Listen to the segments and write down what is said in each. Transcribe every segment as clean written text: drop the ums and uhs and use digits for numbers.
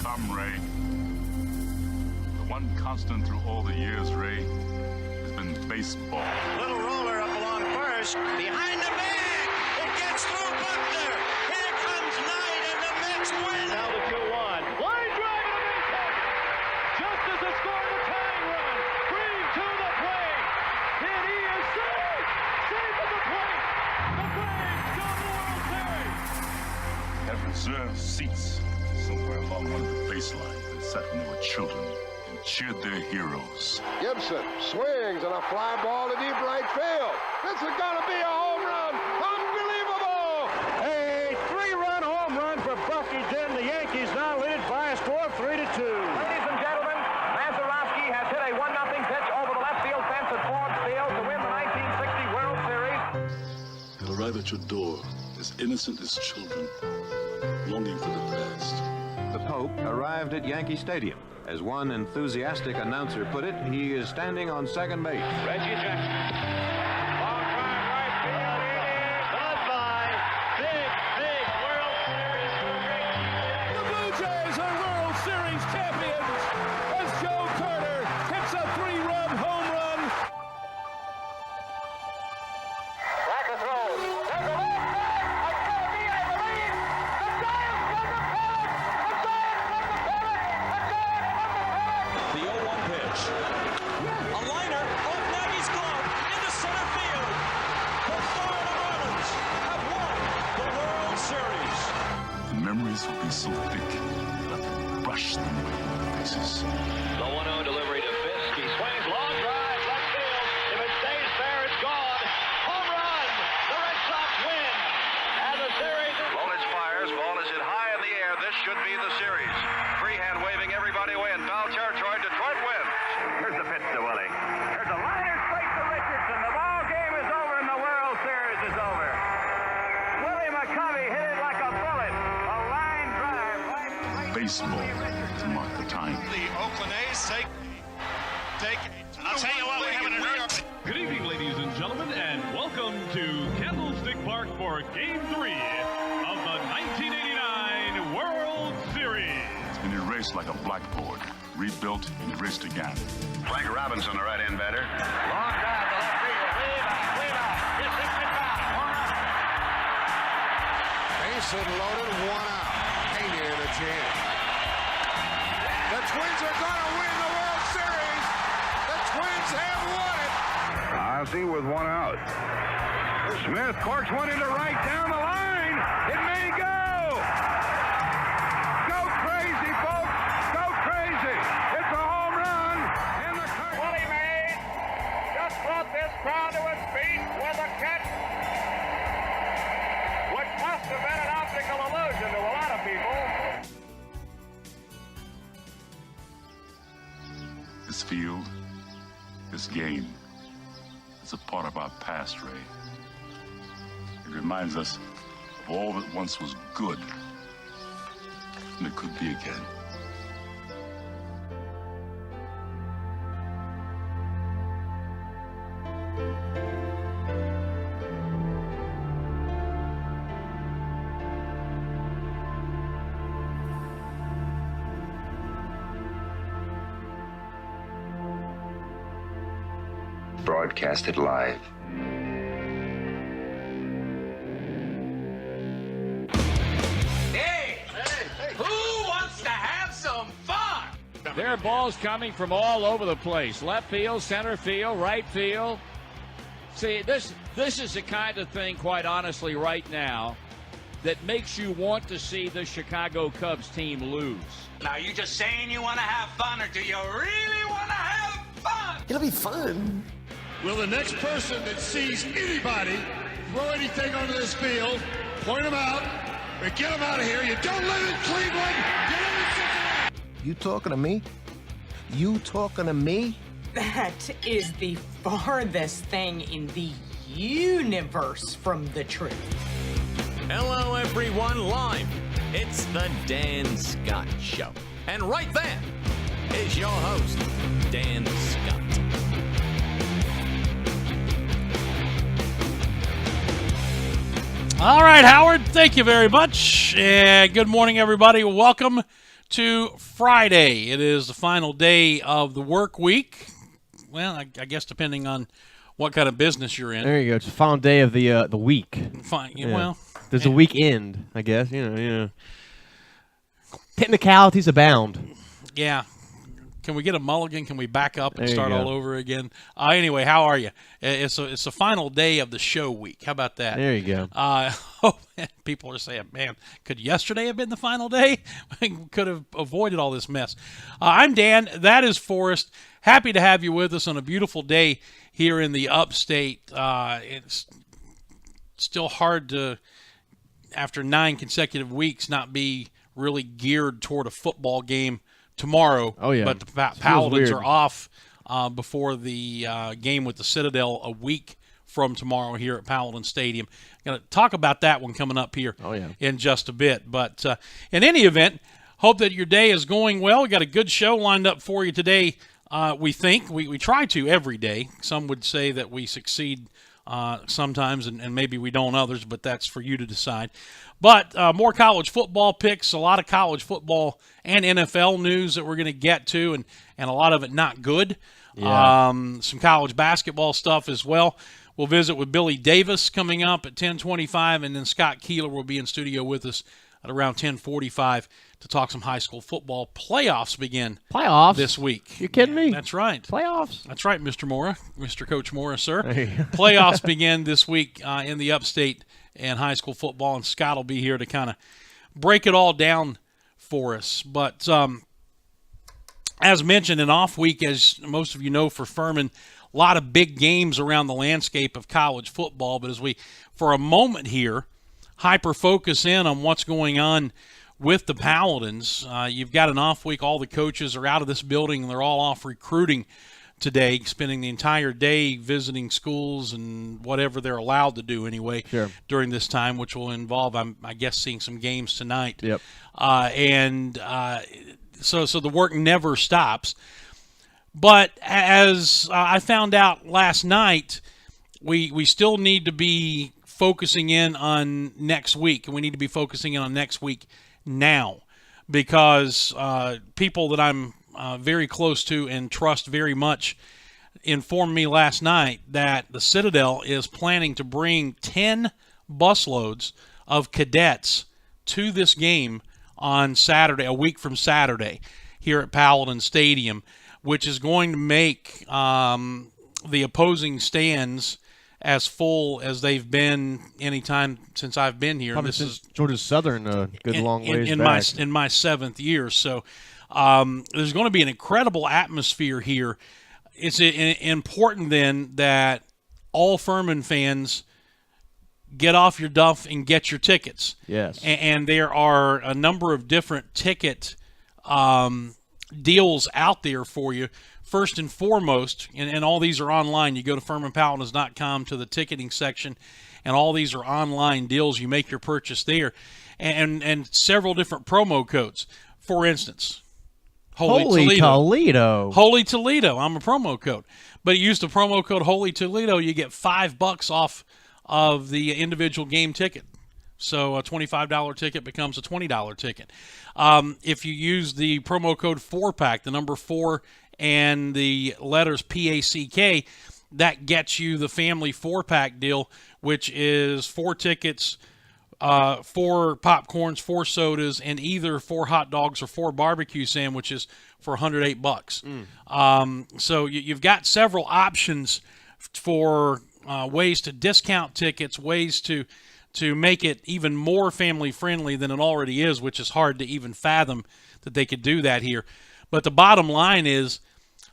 come, Ray. The one constant through all the years, Ray, has been baseball. Little roller up along first. Behind the bag. It gets through Buckner. Here comes Knight, and the Mets win. Now the 2-1. Line drive to the base. Just as they score the tying run. Green to the plate. And he is safe. Safe at the plate. The Braves go to the World Series. Have reserved seats somewhere along one of the baselines that sat when they were children and cheered their heroes. Gibson swings and a fly ball to deep right field. This is going to be a home run. Unbelievable! A 3-run home run for Bucky Denton. The Yankees now lead it by a score of 3-2. Ladies and gentlemen, Mazeroski has hit a 1-0 pitch over the left field fence at Ford Field to win the 1960 World Series. They'll arrive at your door as innocent as children, longing for the past. The Pope arrived at Yankee Stadium. As one enthusiastic announcer put it, he is standing on second base. Reggie Jackson. Long drive right field. It is goodbye. Big World Series. The Blue Jays are World Series champions as Joe Carter hits a 3-run home run. Brackett throws. There's a left back. A CFB, I believe. The Giants from the pennant. The Giants from the pennant. The Giants from the pennant. The 0-1 pitch. A liner off Nagy's glove into center field. The Florida Marlins have won the World Series. The memories will be so thick that I can brush them away from their faces. The 1-0 delivery to Fisk. He swings, long drive, left field. If it stays fair, it's gone. Home run. The Red Sox win. And the series is... Lolich fires. Ball is hit high in the air. This should be the series. Freehand waving everybody away in foul territory. Detroit wins. Here's the pitch to Willie. There's a liner straight to Richardson. The ball game is over and the World Series is over. Willie McCovey hit it like a bullet. A line drive right. Baseball to mark the time. The Oakland A's take. I'll tell you what, we're having an earth. Good evening, ladies and gentlemen, and welcome to Candlestick Park for Game 3 of the 1989 World Series. It's been erased like a blackboard, rebuilt and erased again. Frank Robinson, the right-hand batter. Long drive to left field. Way back. Just hits it back. Home run. Base hit loaded, 1 out. Pena in a jam. The Twins are going to win the World Series. The Twins have won it. Ozzie with 1 out. Smith corks one into right down the line. It may go. Go crazy, folks. Go crazy. It's a home run. And the Willie Mays just brought this crowd to its feet with a catch, which must have been an optical illusion to a lot of people. This field, this game, is a part of our past, Ray. It reminds us of all that once was good, and it could be again. Broadcasted live. Who wants to have some fun? There are balls coming from all over the place. Left field, center field, right field. See, this is the kind of thing, quite honestly, right now, that makes you want to see the Chicago Cubs team lose. Now, you just saying you want to have fun, or do you really want to have fun? It'll be fun. Will the next person that sees anybody throw anything onto this field, point them out, or get them out of here? You don't live in Cleveland. You live in Cincinnati. You talking to me? You talking to me? That is the farthest thing in the universe from the truth. Hello, everyone, live. It's the Dan Scott Show. And right there is your host, Dan Scott. All right, Howard, thank you very much. And good morning, everybody. Welcome to Friday. It is the final day of the work week. Well, I guess depending on what kind of business you're in. There you go. It's the final day of the week. Fine. Yeah. Well, there's a weekend, I guess. Technicalities abound. Yeah. Can we get a mulligan? Can we back up and There you start go. all over again? Anyway, how are you? It's the final day of the show week. How about that? There you go. People are saying, man, could yesterday have been the final day? We could have avoided all this mess. I'm Dan. That is Forrest. Happy to have you with us on a beautiful day here in the upstate. It's still hard to, after 9 consecutive weeks, not be really geared toward a football game tomorrow. Oh, yeah. But the Feels Paladins weird. are off before the game with the Citadel a week from tomorrow here at Paladin Stadium. Going to talk about that one coming up here in just a bit. But in any event, hope that your day is going well. We got a good show lined up for you today. We think we try to every day. Some would say that we succeed sometimes, and maybe we don't others, but that's for you to decide. But more college football picks, a lot of college football and NFL news that we're going to get to, and a lot of it not good. Yeah. Some college basketball stuff as well. We'll visit with Billy Davis coming up at 10:25, and then Scott Keeler will be in studio with us at around 10:45 to talk some high school football. Playoffs begin this week. You kidding me? That's right. Playoffs? That's right, Mr. Mora, Mr. Coach Mora, sir. There you go. Playoffs begin this week in the upstate and high school football, and Scott will be here to kind of break it all down for us. But as mentioned, an off week, as most of you know, for Furman. A lot of big games around the landscape of college football. But as we, for a moment here, hyper-focus in on what's going on with the Paladins, you've got an off week. All the coaches are out of this building, and they're all off recruiting today, spending the entire day visiting schools and whatever they're allowed to do anyway during this time, which will involve, I guess, seeing some games tonight. Yep. So the work never stops. But as I found out last night, we still need to be focusing in on next week, and we need to be focusing in on next week now, because people that I'm very close to and trust very much informed me last night that the Citadel is planning to bring 10 busloads of cadets to this game on Saturday, a week from Saturday, here at Paladin Stadium, which is going to make the opposing stands as full as they've been any time since I've been here. Probably This since is Georgia Southern, good long ways in back. my 7th year. So there's going to be an incredible atmosphere here. It's important then that all Furman fans get off your duff and get your tickets. Yes. And there are a number of different ticket deals out there for you. First and foremost, and all these are online. You go to FurmanPaladins.com to the ticketing section, and all these are online deals. You make your purchase there, and several different promo codes. For instance, Holy Toledo. Holy Toledo. I'm a promo code. But you use the promo code Holy Toledo, you get $5 off of the individual game ticket. So a $25 ticket becomes a $20 ticket. If you use the promo code 4PACK, the number 4 and the letters PACK, that gets you the family 4-pack deal, which is 4 tickets, 4 popcorns, 4 sodas, and either 4 hot dogs or 4 barbecue sandwiches for $108. So you've got several options for ways to discount tickets, ways to make it even more family friendly than it already is, which is hard to even fathom that they could do that here. But the bottom line is,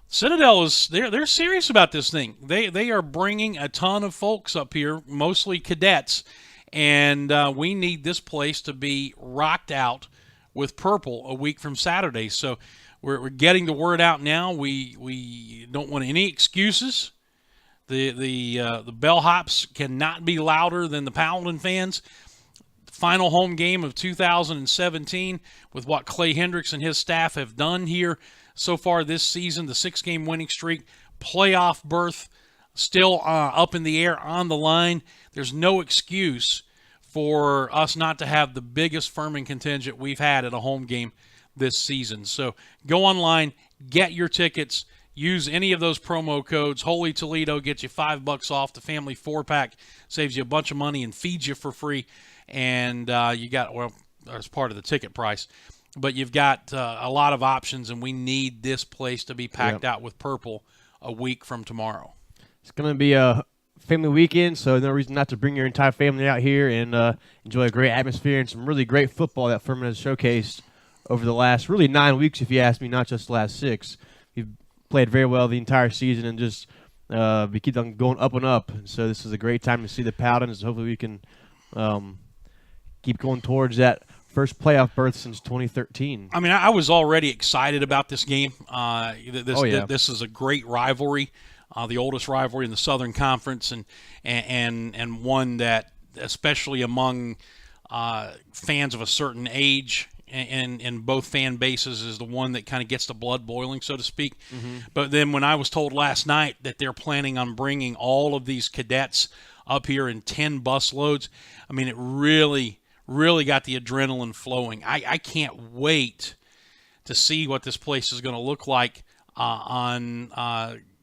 Citadel they're serious about this thing. They are bringing a ton of folks up here, mostly cadets, and we need this place to be rocked out with purple a week from Saturday. So we're getting the word out now. We don't want any excuses. The bellhops cannot be louder than the Paladin fans. Final home game of 2017 with what Clay Hendricks and his staff have done here so far this season, the 6-game winning streak, playoff berth still up in the air on the line. There's no excuse for us not to have the biggest Furman contingent we've had at a home game this season. So go online, get your tickets. Use any of those promo codes. Holy Toledo gets you $5 off. The family 4-pack saves you a bunch of money and feeds you for free. And you got, well, as part of the ticket price. But you've got a lot of options, and we need this place to be packed out with purple a week from tomorrow. It's going to be a family weekend, so no reason not to bring your entire family out here and enjoy a great atmosphere and some really great football that Furman has showcased over the last really 9 weeks, if you ask me, not just the last 6. We've played very well the entire season and just we keep on going up and up. And so this is a great time to see the Paladins. Hopefully we can keep going towards that first playoff berth since 2013. I mean, I was already excited about this game. This is a great rivalry, the oldest rivalry in the Southern Conference, and one that, especially among fans of a certain age and in both fan bases, is the one that kind of gets the blood boiling, so to speak. But then when I was told last night that they're planning on bringing all of these cadets up here in 10 bus loads, I mean, it really got the adrenaline flowing. I can't wait to see what this place is going to look like on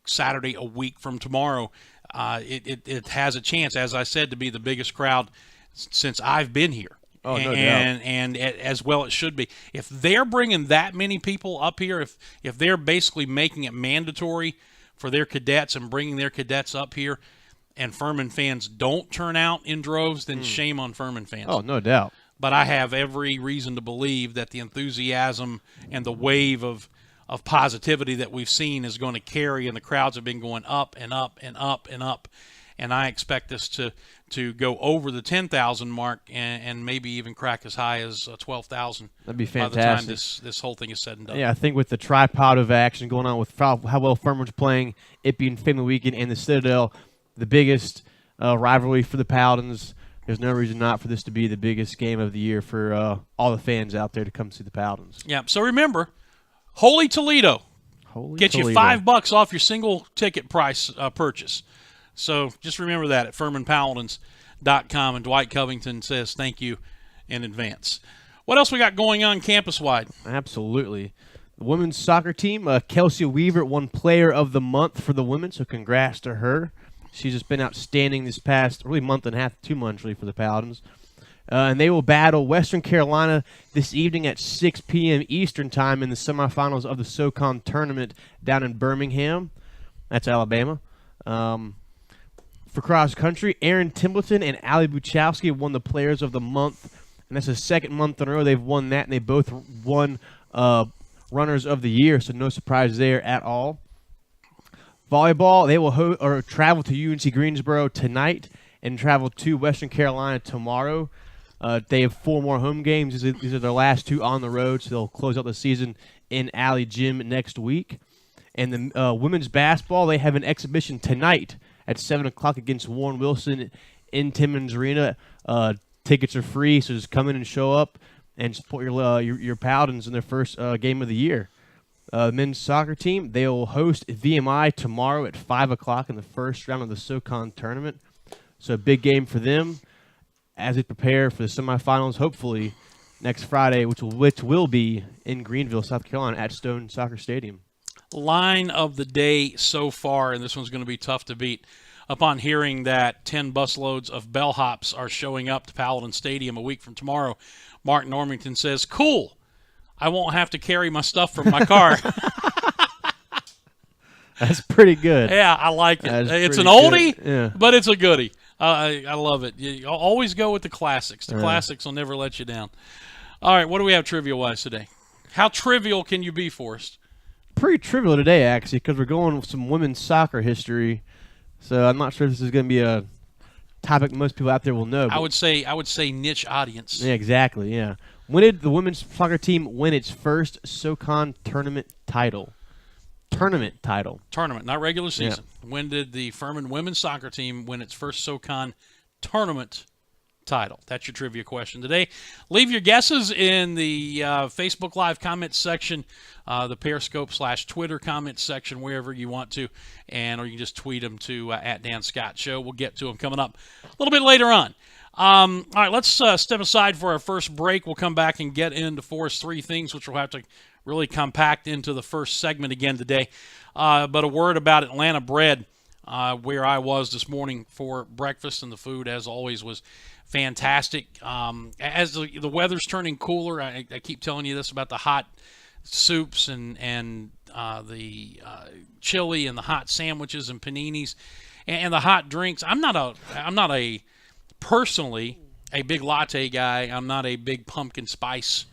Saturday, a week from tomorrow. It has a chance, as I said, to be the biggest crowd since I've been here. Oh, no doubt. And as well it should be. If they're bringing that many people up here, if they're basically making it mandatory for their cadets and bringing their cadets up here, and Furman fans don't turn out in droves, then shame on Furman fans. Oh, no doubt. But I have every reason to believe that the enthusiasm and the wave of positivity that we've seen is going to carry, and the crowds have been going up and up and up and up. And I expect this to go over the 10,000 mark and maybe even crack as high as 12,000. That'd be fantastic. By the time this whole thing is said and done. Yeah, I think with the tripod of action going on with how well Furman's playing, it being family weekend, and the Citadel, the biggest rivalry for the Paladins, there's no reason not for this to be the biggest game of the year for all the fans out there to come see the Paladins. Yeah, so remember, Holy Toledo. Get you $5 off your single ticket price purchase. So just remember that at FurmanPaladins.com. And Dwight Covington says thank you in advance. What else we got going on campus-wide? Absolutely. The women's soccer team, Kelsey Weaver won Player of the Month for the women, so congrats to her. She's just been outstanding this past really month and a half, 2 months really for the Paladins. And they will battle Western Carolina this evening at 6 p.m. Eastern Time in the semifinals of the SoCon tournament down in Birmingham. That's Alabama. For cross country, Aaron Templeton and Allie Buchowski won the Players of the Month, and that's the second month in a row they've won that, and they both won Runners of the Year, so no surprise there at all. Volleyball, they will travel to UNC Greensboro tonight and travel to Western Carolina tomorrow. They have 4 more home games. These are their last 2 on the road, so they'll close out the season in Alley Gym next week. And the women's basketball, they have an exhibition tonight at 7 o'clock against Warren Wilson in Timmons Arena. Tickets are free, so just come in and show up and support your Paladins in their first game of the year. The men's soccer team, they will host VMI tomorrow at 5 o'clock in the first round of the SoCon tournament. So a big game for them as they prepare for the semifinals, hopefully next Friday, which will be in Greenville, South Carolina at Stone Soccer Stadium. Line of the day so far, and this one's going to be tough to beat. Upon hearing that 10 busloads of bellhops are showing up to Paladin Stadium a week from tomorrow, Mark Normington says, "Cool, I won't have to carry my stuff from my car." That's pretty good. Yeah, I like it. It's an oldie, but it's a goodie. I love it. You always go with the classics. The classics will never let you down. All right, what do we have trivia-wise today? How trivial can you be, Forrest? Pretty trivial today, actually, because we're going with some women's soccer history. So I'm not sure if this is going to be a topic most people out there will know. I would say niche audience. Yeah, exactly. Yeah. When did the women's soccer team win its first SoCon tournament title? Tournament, not regular season. Yeah. When did the Furman women's soccer team win its first SoCon tournament title? That's your trivia question today. Leave your guesses in the Facebook Live comments section, the Periscope/Twitter comments section, wherever you want to, or you can just tweet them to @Dan Scott Show. We'll get to them coming up a little bit later on. All right, let's step aside for our first break. We'll come back and get into Forest 3 things, which we'll have to really compact into the first segment again today. But a word about Atlanta Bread, where I was this morning for breakfast, and the food, as always, was fantastic. As the weather's turning cooler, I keep telling you this about the hot soups and the chili and the hot sandwiches and paninis and the hot drinks. I'm not personally a big latte guy. I'm not a big pumpkin spice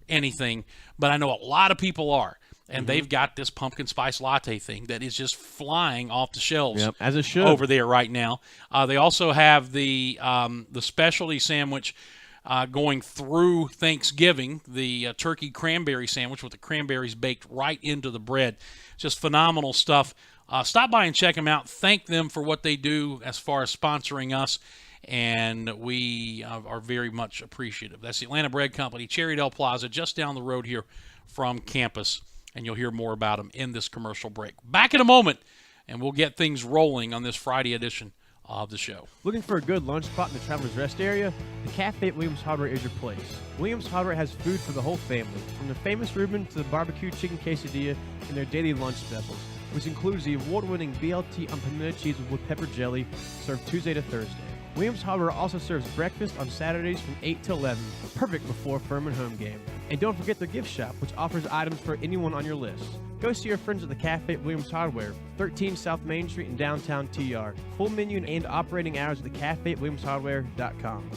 anything, but I know a lot of people are, and they've got this pumpkin spice latte thing that is just flying off the shelves. Yep, as it should. Over there right now. They also have the specialty sandwich going through Thanksgiving, the turkey cranberry sandwich with the cranberries baked right into the bread. Just phenomenal stuff. Stop by and check them out. Thank them for what they do as far as sponsoring us, and we are very much appreciative. That's the Atlanta Bread Company, Cherrydale Plaza, just down the road here from campus, and you'll hear more about them in this commercial break. Back in a moment, and we'll get things rolling on this Friday edition of the show. Looking for a good lunch spot in the Travelers Rest area? The Cafe at Williams Hardware is your place. Williams Hardware has food for the whole family, from the famous Reuben to the barbecue chicken quesadilla and their daily lunch specials, which includes the award-winning BLT unpimmented cheese with pepper jelly, served Tuesday to Thursday. Williams Hardware also serves breakfast on Saturdays from 8 to 11, perfect before Furman home game. And don't forget their gift shop, which offers items for anyone on your list. Go see your friends at the Cafe at Williams Hardware, 13 South Main Street in downtown TR. Full menu and operating hours at the Cafe at WilliamsHardware.com.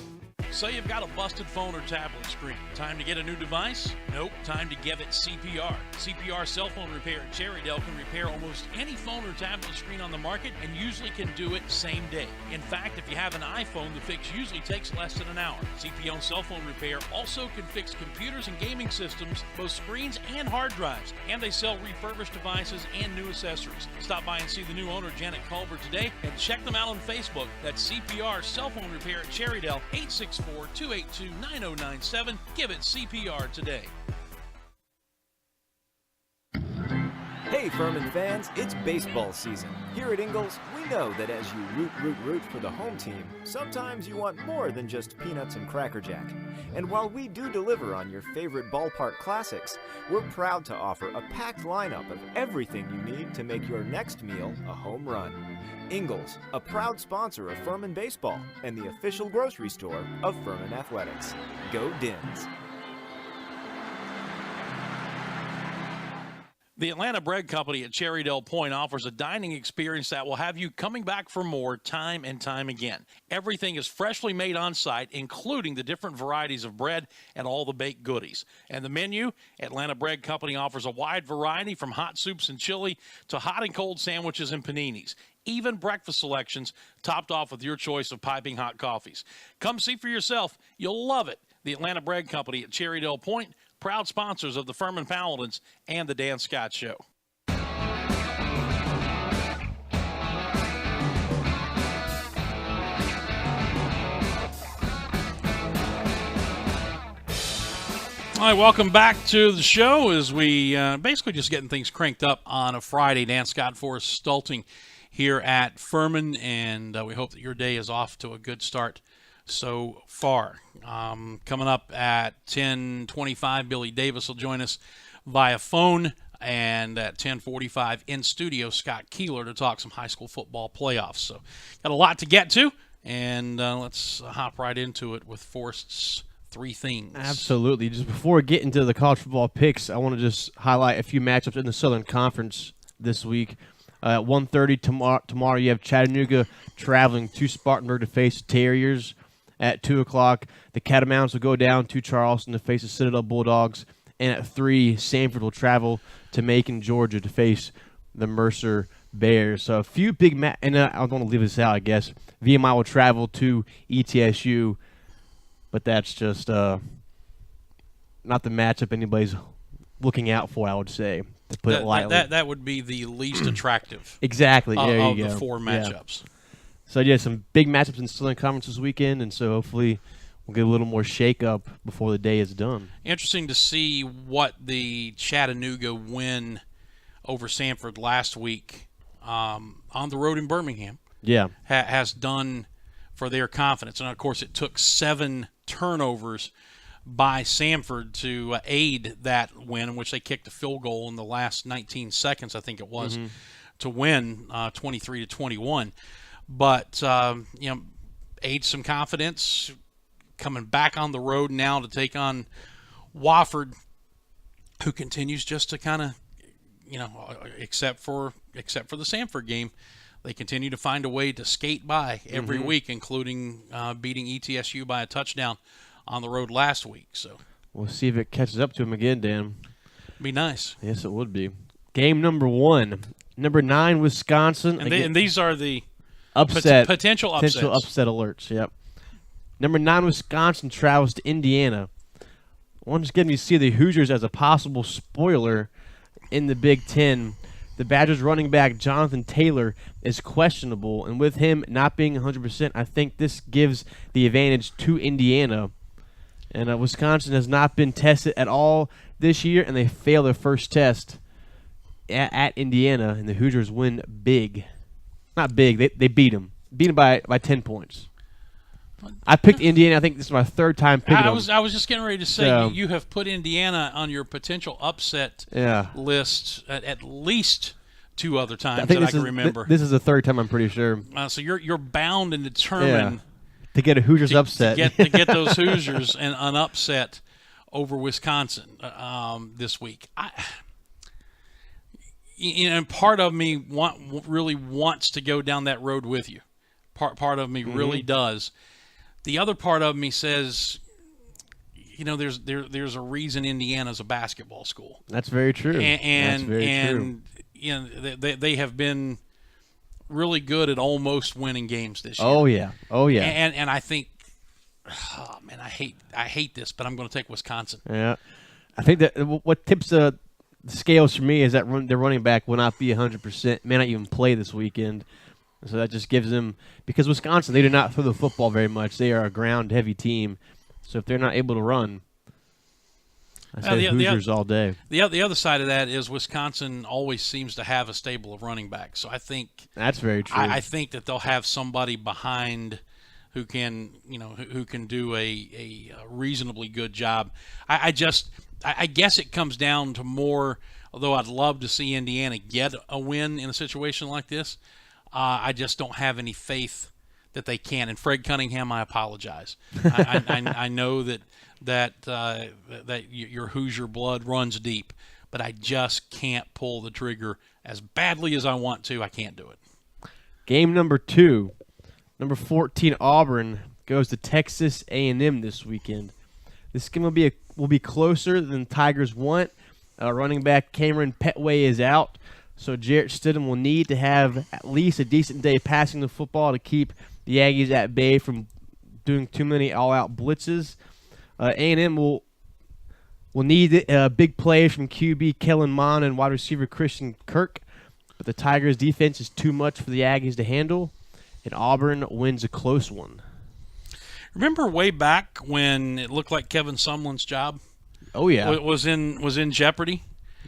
So you've got a busted phone or tablet screen. Time to get a new device? Nope. Time to give it CPR. CPR Cell Phone Repair at Cherrydale can repair almost any phone or tablet screen on the market and usually can do it same day. In fact, if you have an iPhone, the fix usually takes less than an hour. CPR Cell Phone Repair also can fix computers and gaming systems, both screens and hard drives. And they sell refurbished devices and new accessories. Stop by and see the new owner, Janet Culver, today, and check them out on Facebook. That's CPR Cell Phone Repair at Cherrydale, 864-282-9097. Give it CPR today. Hey Furman fans, it's baseball season. Here at Ingalls, we know that as you root for the home team, sometimes you want more than just peanuts and Cracker Jack. And while we do deliver on your favorite ballpark classics, we're proud to offer a packed lineup of everything you need to make your next meal a home run. Ingalls, a proud sponsor of Furman Baseball and the official grocery store of Furman Athletics. Go Dins! The Atlanta Bread Company at Cherrydale Point offers a dining experience that will have you coming back for more time and time again. Everything is freshly made on site, including the different varieties of bread and all the baked goodies. And the menu, Atlanta Bread Company offers a wide variety from hot soups and chili to hot and cold sandwiches and paninis. Even breakfast selections topped off with your choice of piping hot coffees. Come see for yourself. You'll love it. The Atlanta Bread Company at Cherrydale Point, proud sponsors of the Furman Paladins and the Dan Scott Show. All right, welcome back to the show as we basically just getting things cranked up on a Friday. Dan Scott for Stulting here at Furman, and we hope that your day is off to a good start so far. Coming up at 10:25, Billy Davis will join us via phone, and at 10:45 in studio, Scott Keeler to talk some high school football playoffs. So got a lot to get to, and let's hop right into it with Forrest's three things. Absolutely. Just before we get into the college football picks, I want to just highlight a few matchups in the Southern Conference this week. At 1:30 tomorrow, you have Chattanooga traveling to Spartanburg to face the Terriers. At 2 o'clock, the Catamounts will go down to Charleston to face the Citadel Bulldogs. And at 3, Sanford will travel to Macon, Georgia to face the Mercer Bears. So a few big and I don't want to leave this out, I guess. VMI will travel to ETSU, but that's just not the matchup anybody's looking out for, I would say, to put it lightly. That would be the least attractive exactly. There of you the go. four matchups. Yeah. So, yeah, some big matchups in Southern Conference this weekend, and so hopefully we'll get a little more shake-up before the day is done. Interesting to see what the Chattanooga win over Sanford last week on the road in Birmingham has done for their confidence. And, of course, it took 7 turnovers by Samford to aid that win, in which they kicked a field goal in the last 19 seconds, I think it was, to win 23-21. But, aids some confidence, coming back on the road now to take on Wofford, who continues just to kind of, except for the Samford game, they continue to find a way to skate by every week, including beating ETSU by a touchdown on the road last week. So we'll see if it catches up to him again, Dan. Be nice. Yes, it would be. Game number 1, number 9 Wisconsin. And these are the potential upset alerts. Yep. Number 9 Wisconsin travels to Indiana. One's getting me to see the Hoosiers as a possible spoiler in the Big Ten. The Badgers running back Jonathan Taylor is questionable, and with him not being 100%, I think this gives the advantage to Indiana. And Wisconsin has not been tested at all this year, and they fail their first test at Indiana, and the Hoosiers win big. Not big, they beat them. Beat them by 10 points. I picked Indiana. I think this is my 3rd time picking them. I was just getting ready to say, you have put Indiana on your potential upset list at least 2 other times that I can remember. This is the 3rd time, I'm pretty sure. So you're bound and determined to get a Hoosiers upset. To get those Hoosiers and an upset over Wisconsin this week. And part of me really wants to go down that road with you. Part of me really does. The other part of me says, there's a reason Indiana's a basketball school. That's very true. And they have been really good at almost winning games this year. Oh yeah. And I think, I hate this, but I'm going to take Wisconsin. Yeah, I think that what tips the scales for me is that their running back will not be 100%, may not even play this weekend. So that just gives them, because Wisconsin, they do not throw the football very much. They are a ground-heavy team. So if they're not able to run, I say Hoosiers all day. The other side of that is Wisconsin always seems to have a stable of running backs. So I think that's very true. I think that they'll have somebody behind who can do a reasonably good job. I guess it comes down to more, although I'd love to see Indiana get a win in a situation like this, I just don't have any faith that they can. And Fred Cunningham, I apologize. I know that your Hoosier blood runs deep, but I just can't pull the trigger as badly as I want to. I can't do it. Game number 2, number 14 Auburn goes to Texas A&M this weekend. This game will be closer than Tigers want. Running back Cameron Petway is out. So Jarrett Stidham will need to have at least a decent day passing the football to keep the Aggies at bay from doing too many all-out blitzes. A&M will need big plays from QB Kellen Mond and wide receiver Christian Kirk, but the Tigers' defense is too much for the Aggies to handle, and Auburn wins a close one. Remember way back when it looked like Kevin Sumlin's job? Oh yeah, was in jeopardy.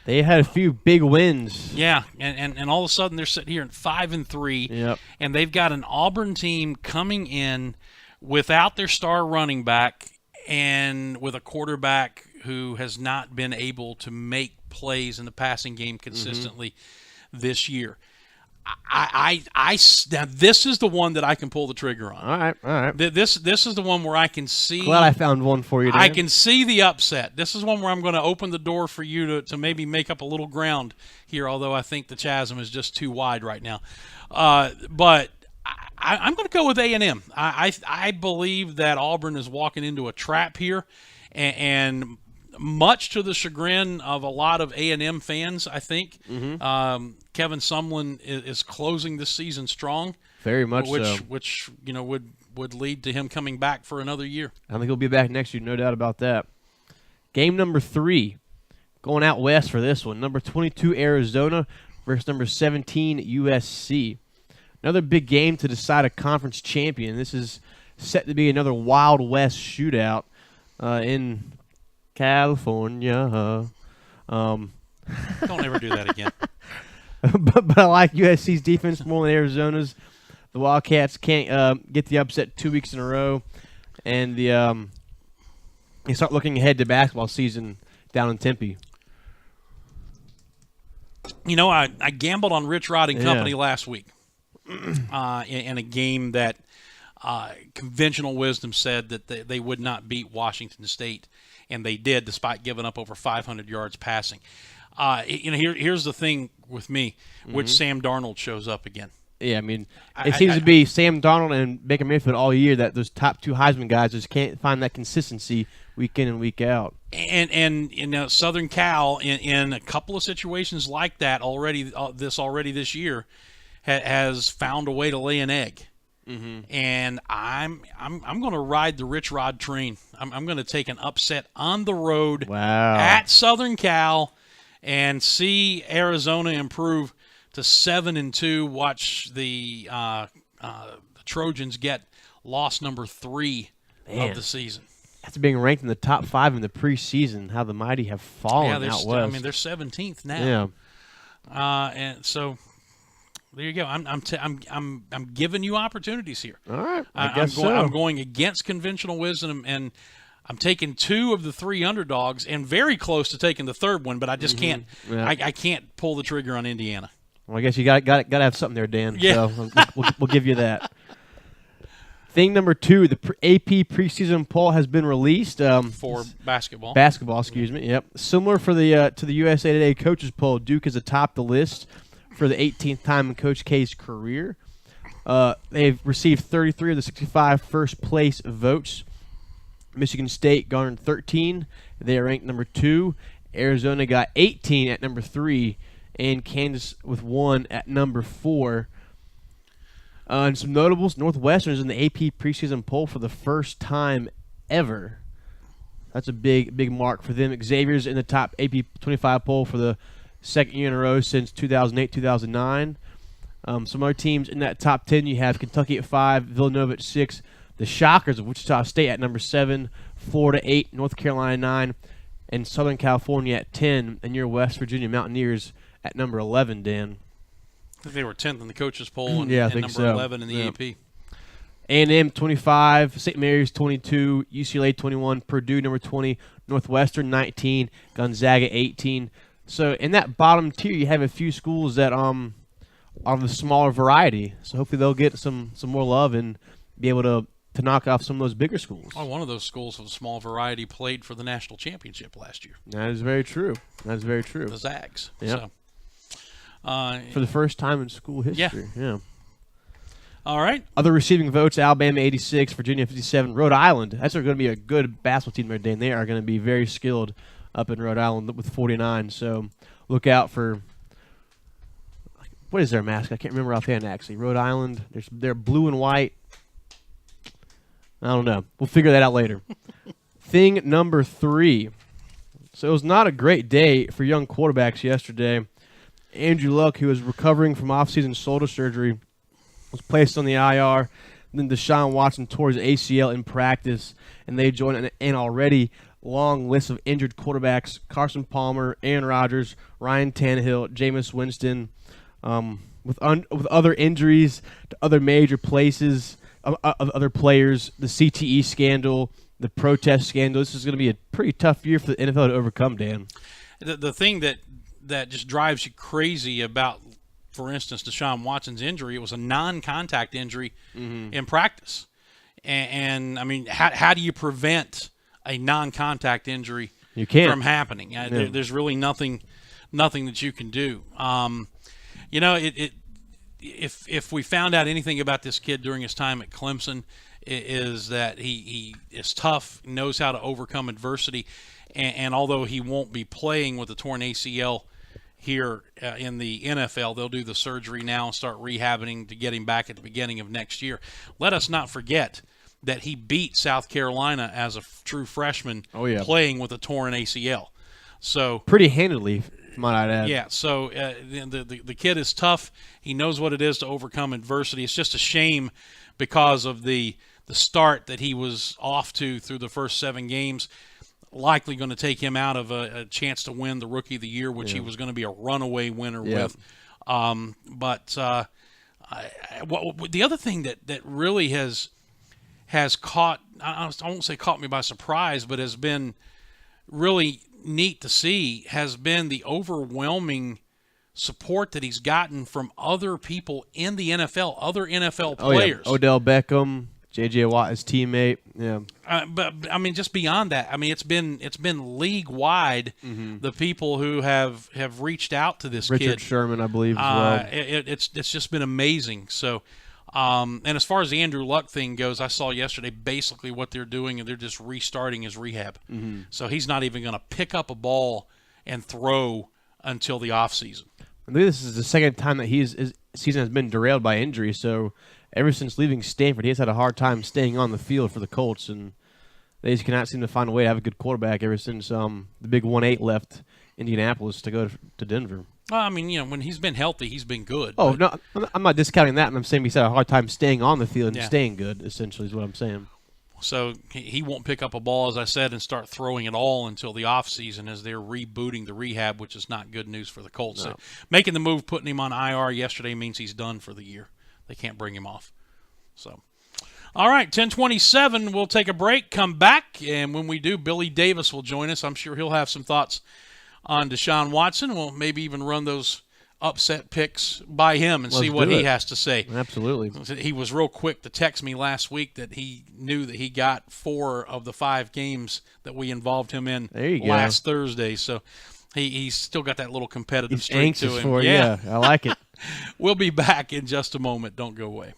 They had a few big wins. Yeah, and all of a sudden they're sitting here at 5-3, yep. And they've got an Auburn team coming in without their star running back and with a quarterback who has not been able to make plays in the passing game consistently this year. Now this is the one that I can pull the trigger on. All right. This is the one where I can see. Glad I found one for you, Dan. I can see the upset. This is one where I'm going to open the door for you to maybe make up a little ground here, although I think the chasm is just too wide right now. But I'm going to go with A&M. I believe that Auburn is walking into a trap here, and much to the chagrin of a lot of A&M fans, I think. Kevin Sumlin is closing this season strong. Very much so. Which would lead to him coming back for another year. I think he'll be back next year, no doubt about that. Game number 3, going out west for this one. Number 22 Arizona versus number 17 USC. Another big game to decide a conference champion. This is set to be another Wild West shootout in California. Don't ever do that again. but I like USC's defense more than Arizona's. The Wildcats can't get the upset 2 weeks in a row, and they start looking ahead to basketball season down in Tempe. I gambled on Rich Rod and Company last week in a game that conventional wisdom said that they would not beat Washington State, and they did, despite giving up over 500 yards passing. Here's the thing with me, which Sam Darnold shows up again. Yeah, I mean, it seems to be Sam Darnold and Baker Mayfield all year that those top 2 Heisman guys just can't find that consistency week in and week out. And Southern Cal in a couple of situations like that already this year has found a way to lay an egg. Mm-hmm. And I'm going to ride the Rich Rod train. I'm going to take an upset on the road at Southern Cal and see Arizona improve to 7-2. Watch the Trojans get loss number 3 of the season. After being ranked in the top 5 in the preseason, how the mighty have fallen out west. I mean, they're 17th now. Yeah. And so there you go. I'm giving you opportunities here. All right. I'm going against conventional wisdom, and I'm taking 2 of the 3 underdogs, and very close to taking the third one, but I just can't. Yeah. I can't pull the trigger on Indiana. Well, I guess you got to have something there, Dan. Yeah. So we'll give you that. Thing number 2, the AP preseason poll has been released for basketball. Basketball, excuse me. Yep. Similar for the to the USA Today coaches poll, Duke is atop the list for the 18th time in Coach K's career. They've received 33 of the 65 first place votes. Michigan State garnered 13. They are ranked number 2. Arizona got 18 at number 3, and Kansas with 1 at number 4. And some notables, Northwestern is in the AP preseason poll for the first time ever. That's a big mark for them. Xavier's in the top AP 25 poll for the second year in a row since 2008-2009. Some other teams in that top 10, you have Kentucky at 5, Villanova at 6, the Shockers of Wichita State at number 7, Florida 8, North Carolina 9, and Southern California at 10, and your West Virginia Mountaineers at number 11, Dan. I think they were 10th in the coaches poll and, and number 11 in the AP. A&M 25, St. Mary's 22, UCLA 21, Purdue number 20, Northwestern 19, Gonzaga 18. So in that bottom tier, you have a few schools that are the smaller variety. So hopefully they'll get some more love and be able to knock off some of those bigger schools. Well, one of those schools of a small variety played for the national championship last year. That is very true. The Zags. Yep. So, for the first time in school history. Yeah. All right. Other receiving votes, Alabama 86, Virginia 57, Rhode Island. That's going to be a good basketball team there, Dan. They are going to be very skilled up in Rhode Island with 49. So look out for – what is their mask? I can't remember offhand, actually. Rhode Island, they're blue and white. I don't know. We'll figure that out later. Thing number 3. So it was not a great day for young quarterbacks yesterday. Andrew Luck, who was recovering from off-season shoulder surgery, was placed on the IR. Then Deshaun Watson tore his ACL in practice, and they joined an already long list of injured quarterbacks: Carson Palmer, Aaron Rodgers, Ryan Tannehill, Jameis Winston, with other injuries to other major places of other players, the CTE scandal, the protest scandal. This is going to be a pretty tough year for the NFL to overcome, Dan. The thing that just drives you crazy about, for instance, Deshaun Watson's injury, it was a non-contact injury in practice. And I mean, how do you prevent a non-contact injury from happening? There's really nothing that you can do. If we found out anything about this kid during his time at Clemson, is that he is tough, knows how to overcome adversity, and although he won't be playing with a torn ACL here in the NFL, they'll do the surgery now and start rehabbing to get him back at the beginning of next year. Let us not forget that he beat South Carolina as a true freshman playing with a torn ACL. So pretty handily, might I add. Yeah, so the kid is tough. He knows what it is to overcome adversity. It's just a shame because of the start that he was off to through the first 7 games. Likely going to take him out of a chance to win the Rookie of the Year, which he was going to be a runaway winner with. But The other thing that really has caught, I won't say caught me by surprise, but has been really neat to see, has been the overwhelming support that he's gotten from other people in the NFL, other NFL players. Yeah. Odell Beckham, J.J. Watt, his teammate. Yeah. But I mean, just beyond that, I mean, it's been league wide. The people who have reached out to this Richard kid. Sherman, I believe, as well. It's just been amazing. So, and as far as the Andrew Luck thing goes, I saw yesterday basically what they're doing, and they're just restarting his rehab. So he's not even going to pick up a ball and throw until the off season. I believe this is the second time that his season has been derailed by injury. So ever since leaving Stanford, he has had a hard time staying on the field for the Colts, and they just cannot seem to find a way to have a good quarterback ever since the big 1-8 left Indianapolis to go to Denver. Well, I mean, when he's been healthy, he's been good. Oh, no, I'm not discounting that. I'm saying he's had a hard time staying on the field and Yeah. staying good, essentially, is what I'm saying. So he won't pick up a ball, as I said, and start throwing it all until the offseason as they're rebooting the rehab, which is not good news for the Colts. No. So making the move, putting him on IR yesterday means he's done for the year. They can't bring him off. So, all right, 10:27. We'll take a break, come back, and when we do, Billy Davis will join us. I'm sure he'll have some thoughts on Deshaun Watson. We'll maybe even run those upset picks by him and see what he has to say. Absolutely. He was real quick to text me last week that he knew that he got 4 of the 5 games that we involved him in last Thursday. So he's still got that little competitive streak to him. For it. Yeah, I like it. We'll be back in just a moment. Don't go away.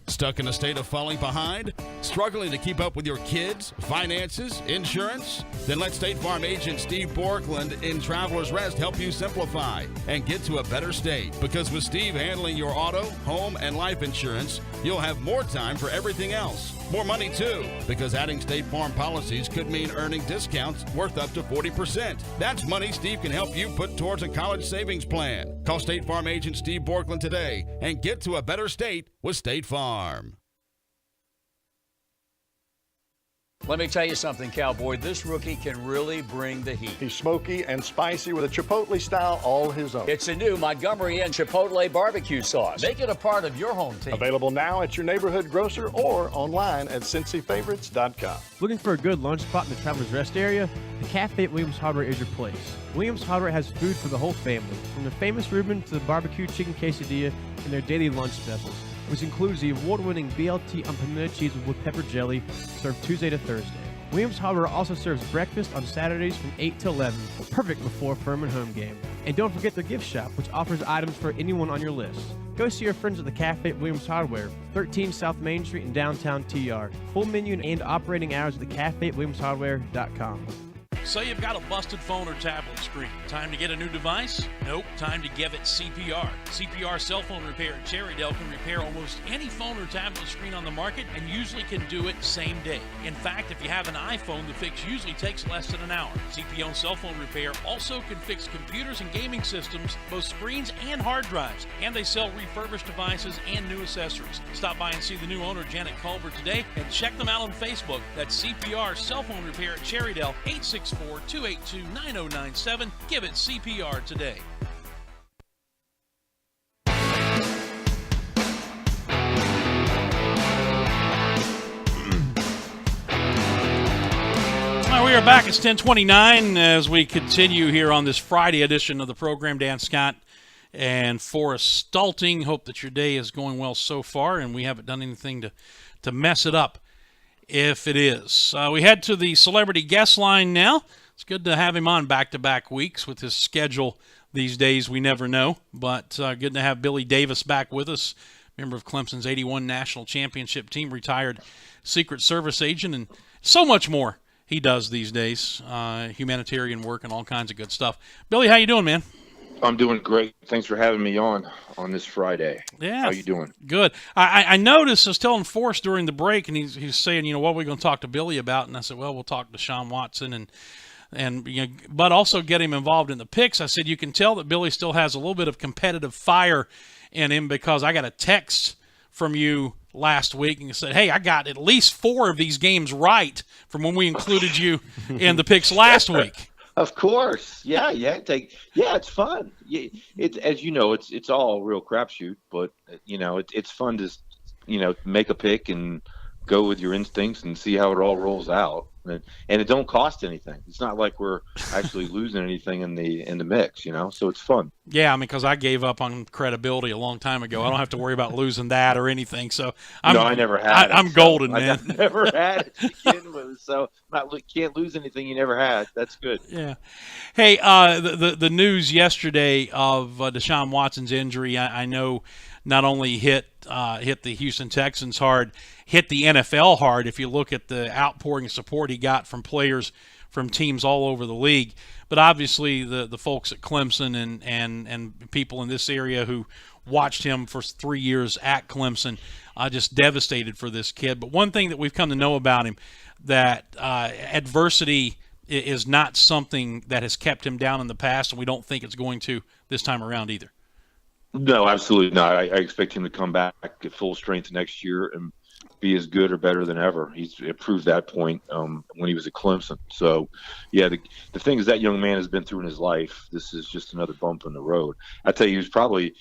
Stuck in a state of falling behind? Struggling to keep up with your kids, finances, insurance? Then let State Farm agent Steve Borkland in Traveler's Rest help you simplify and get to a better state. Because with Steve handling your auto, home, and life insurance, you'll have more time for everything else. More money, too, because adding State Farm policies could mean earning discounts worth up to 40%. That's money Steve can help you put towards a college savings plan. Call State Farm agent Steve Borkland today and get to a better state with State Farm. Let me tell you something, Cowboy. This rookie can really bring the heat. He's smoky and spicy with a Chipotle style all his own. It's a new Montgomery Inn Chipotle barbecue sauce. Make it a part of your home team. Available now at your neighborhood grocer or online at CincyFavorites.com. Looking for a good lunch spot in the Travelers Rest area? The Cafe at Williams Hardware is your place. Williams Hardware has food for the whole family, from the famous Reuben to the barbecue chicken quesadilla and their daily lunch specials, which includes the award-winning BLT unpimmented cheese with pepper jelly, served Tuesday to Thursday. Williams Hardware also serves breakfast on Saturdays from 8 to 11, perfect before Furman home game. And don't forget their gift shop, which offers items for anyone on your list. Go see your friends at the Cafe at Williams Hardware, 13 South Main Street in downtown TR. Full menu and operating hours at the Cafe at WilliamsHardware.com. Say you've got a busted phone or tablet screen. Time to get a new device? Nope. Time to give it CPR. CPR Cell Phone Repair at Cherrydale can repair almost any phone or tablet screen on the market and usually can do it same day. In fact, if you have an iPhone, the fix usually takes less than an hour. CPO Cell Phone Repair also can fix computers and gaming systems, both screens and hard drives. And they sell refurbished devices and new accessories. Stop by and see the new owner, Janet Culver, today and check them out on Facebook. That's CPR Cell Phone Repair at Cherrydale, 864-282-9097. Give it CPR today. All right, we are back. It's 10:29 as we continue here on this Friday edition of the program. Dan Scott and Forrest Stulting. Hope that your day is going well so far, and we haven't done anything to mess it up if it is. We head to the celebrity guest line now. It's good to have him on back-to-back weeks with his schedule these days. We never know, but good to have Billy Davis back with us, member of Clemson's 81 National Championship team, retired Secret Service agent, and so much more he does these days, humanitarian work and all kinds of good stuff. Billy, how you doing, man? I'm doing great. Thanks for having me on this Friday. Yeah. How you doing? Good. I noticed, I was telling Forrest during the break, and he's saying, what are we going to talk to Billy about? And I said, well, we'll talk to Deshaun Watson and but also get him involved in the picks. I said, you can tell that Billy still has a little bit of competitive fire in him because I got a text from you last week and you said, hey, I got at least 4 of these games right from when we included you in the picks last week. Of course. Yeah, it's fun. Yeah, it's as you know, it's all a real crapshoot, but it's fun to make a pick and go with your instincts and see how it all rolls out. And it don't cost anything. It's not like we're actually losing anything in the mix, so it's fun. Yeah, I mean, because I gave up on credibility a long time ago. I don't have to worry about losing that or anything. So No, I never had it. I'm golden, man. I never had it to begin with, so can't lose anything you never had. That's good. Yeah. Hey, the news yesterday of Deshaun Watson's injury, I know not only hit the Houston Texans hard, hit the NFL hard. If you look at the outpouring of support he got from players from teams all over the league, but obviously the folks at Clemson and people in this area who watched him for 3 years at Clemson, just devastated for this kid. But one thing that we've come to know about him, that adversity is not something that has kept him down in the past, and we don't think it's going to this time around either. No, absolutely not. I expect him to come back at full strength next year and be as good or better than ever. He's proved that point when he was at Clemson. So, yeah, the things that young man has been through in his life, this is just another bump in the road. I tell you, he's probably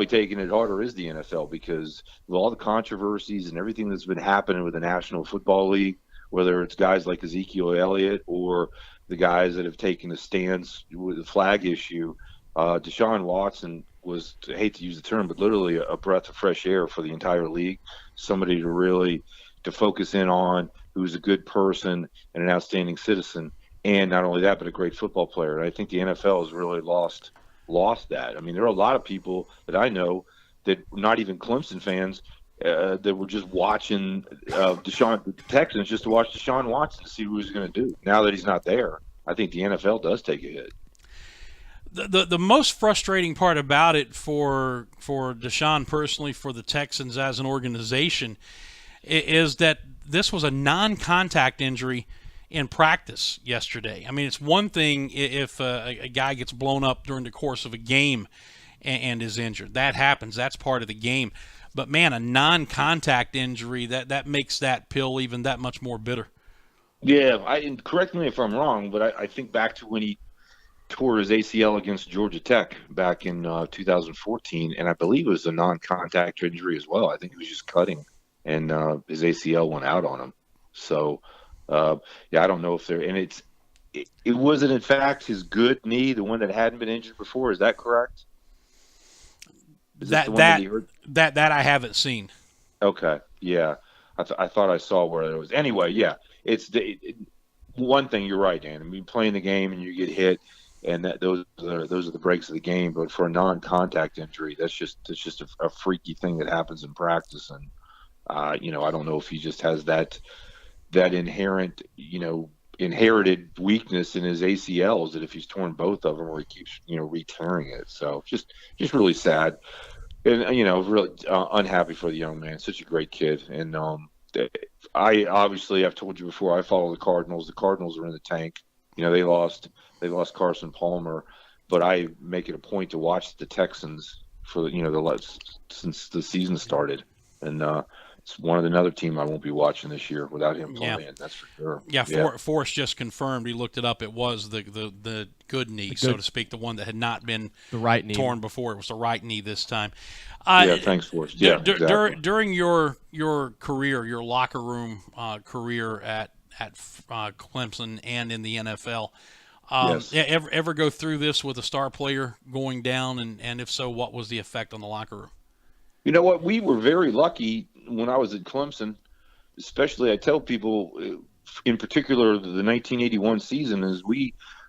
taking it harder is the NFL, because with all the controversies and everything that's been happening with the National Football League, whether it's guys like Ezekiel Elliott or the guys that have taken a stance with the flag issue, Deshaun Watson was, I hate to use the term, but literally a breath of fresh air for the entire league. Somebody to focus in on, who's a good person and an outstanding citizen, and not only that, but a great football player. And I think the NFL has really lost that. I mean, there are a lot of people that I know that not even Clemson fans that were just watching the Texans just to watch Deshaun Watson to see who he's going to do. Now that he's not there, I think the NFL does take a hit. The most frustrating part about it for Deshaun personally, for the Texans as an organization, is that this was a non-contact injury in practice yesterday. I mean, it's one thing if a guy gets blown up during the course of a game and is injured. That happens. That's part of the game. But, man, a non-contact injury, that makes that pill even that much more bitter. Yeah, and correct me if I'm wrong, but I think back to when he tore his ACL against Georgia Tech back in 2014, and I believe it was a non-contact injury as well. I think he was just cutting, and his ACL went out on him. So, I don't know if it wasn't in fact his good knee, the one that hadn't been injured before. Is that correct? Is that I haven't seen. Okay, yeah, I thought I saw where it was. Anyway, yeah, it's one thing. You're right, Dan. I mean, playing the game and you get hit, and those are the breaks of the game. But for a non-contact injury, that's just a freaky thing that happens in practice. And I don't know if he just has that inherent, inherited weakness in his ACLs, that if he's torn both of them, or he keeps re-tearing it. So just really sad, and really unhappy for the young man. Such a great kid. And I've told you before, I follow the Cardinals. The Cardinals are in the tank. They lost Carson Palmer, but I make it a point to watch the Texans for since the season started, and it's another team I won't be watching this year without him playing. That's for sure. Yeah, Forrest just confirmed. He looked it up. It was the good knee, so to speak, the one that had not been the right knee torn before. It was the right kney this time. Thanks, Forrest. Yeah, exactly. During your career, your locker room career at Clemson and in the NFL, yes. ever go through this with a star player going down, and if so, what was the effect on the locker room? You know what? We were very lucky when I was at Clemson, especially. I tell people, in particular, the 1981 season, is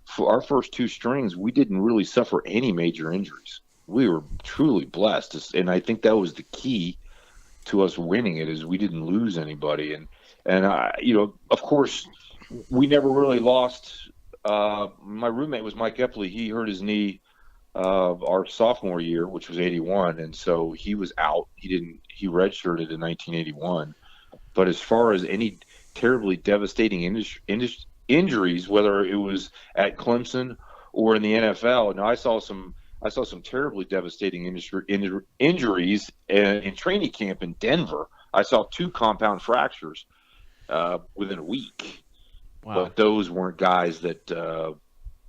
for our first two strings, we didn't really suffer any major injuries. We were truly blessed, and I think that was the key to us winning it, is we didn't lose anybody. And of course, we never really lost. My roommate was Mike Epley. He hurt his knee our sophomore year, which was 81, and so he was out. He redshirted in 1981. But as far as any terribly devastating injuries, whether it was at Clemson or in the NFL, I saw some terribly devastating injuries in training camp in Denver. I saw 2 compound fractures within a week. Wow. But those weren't guys that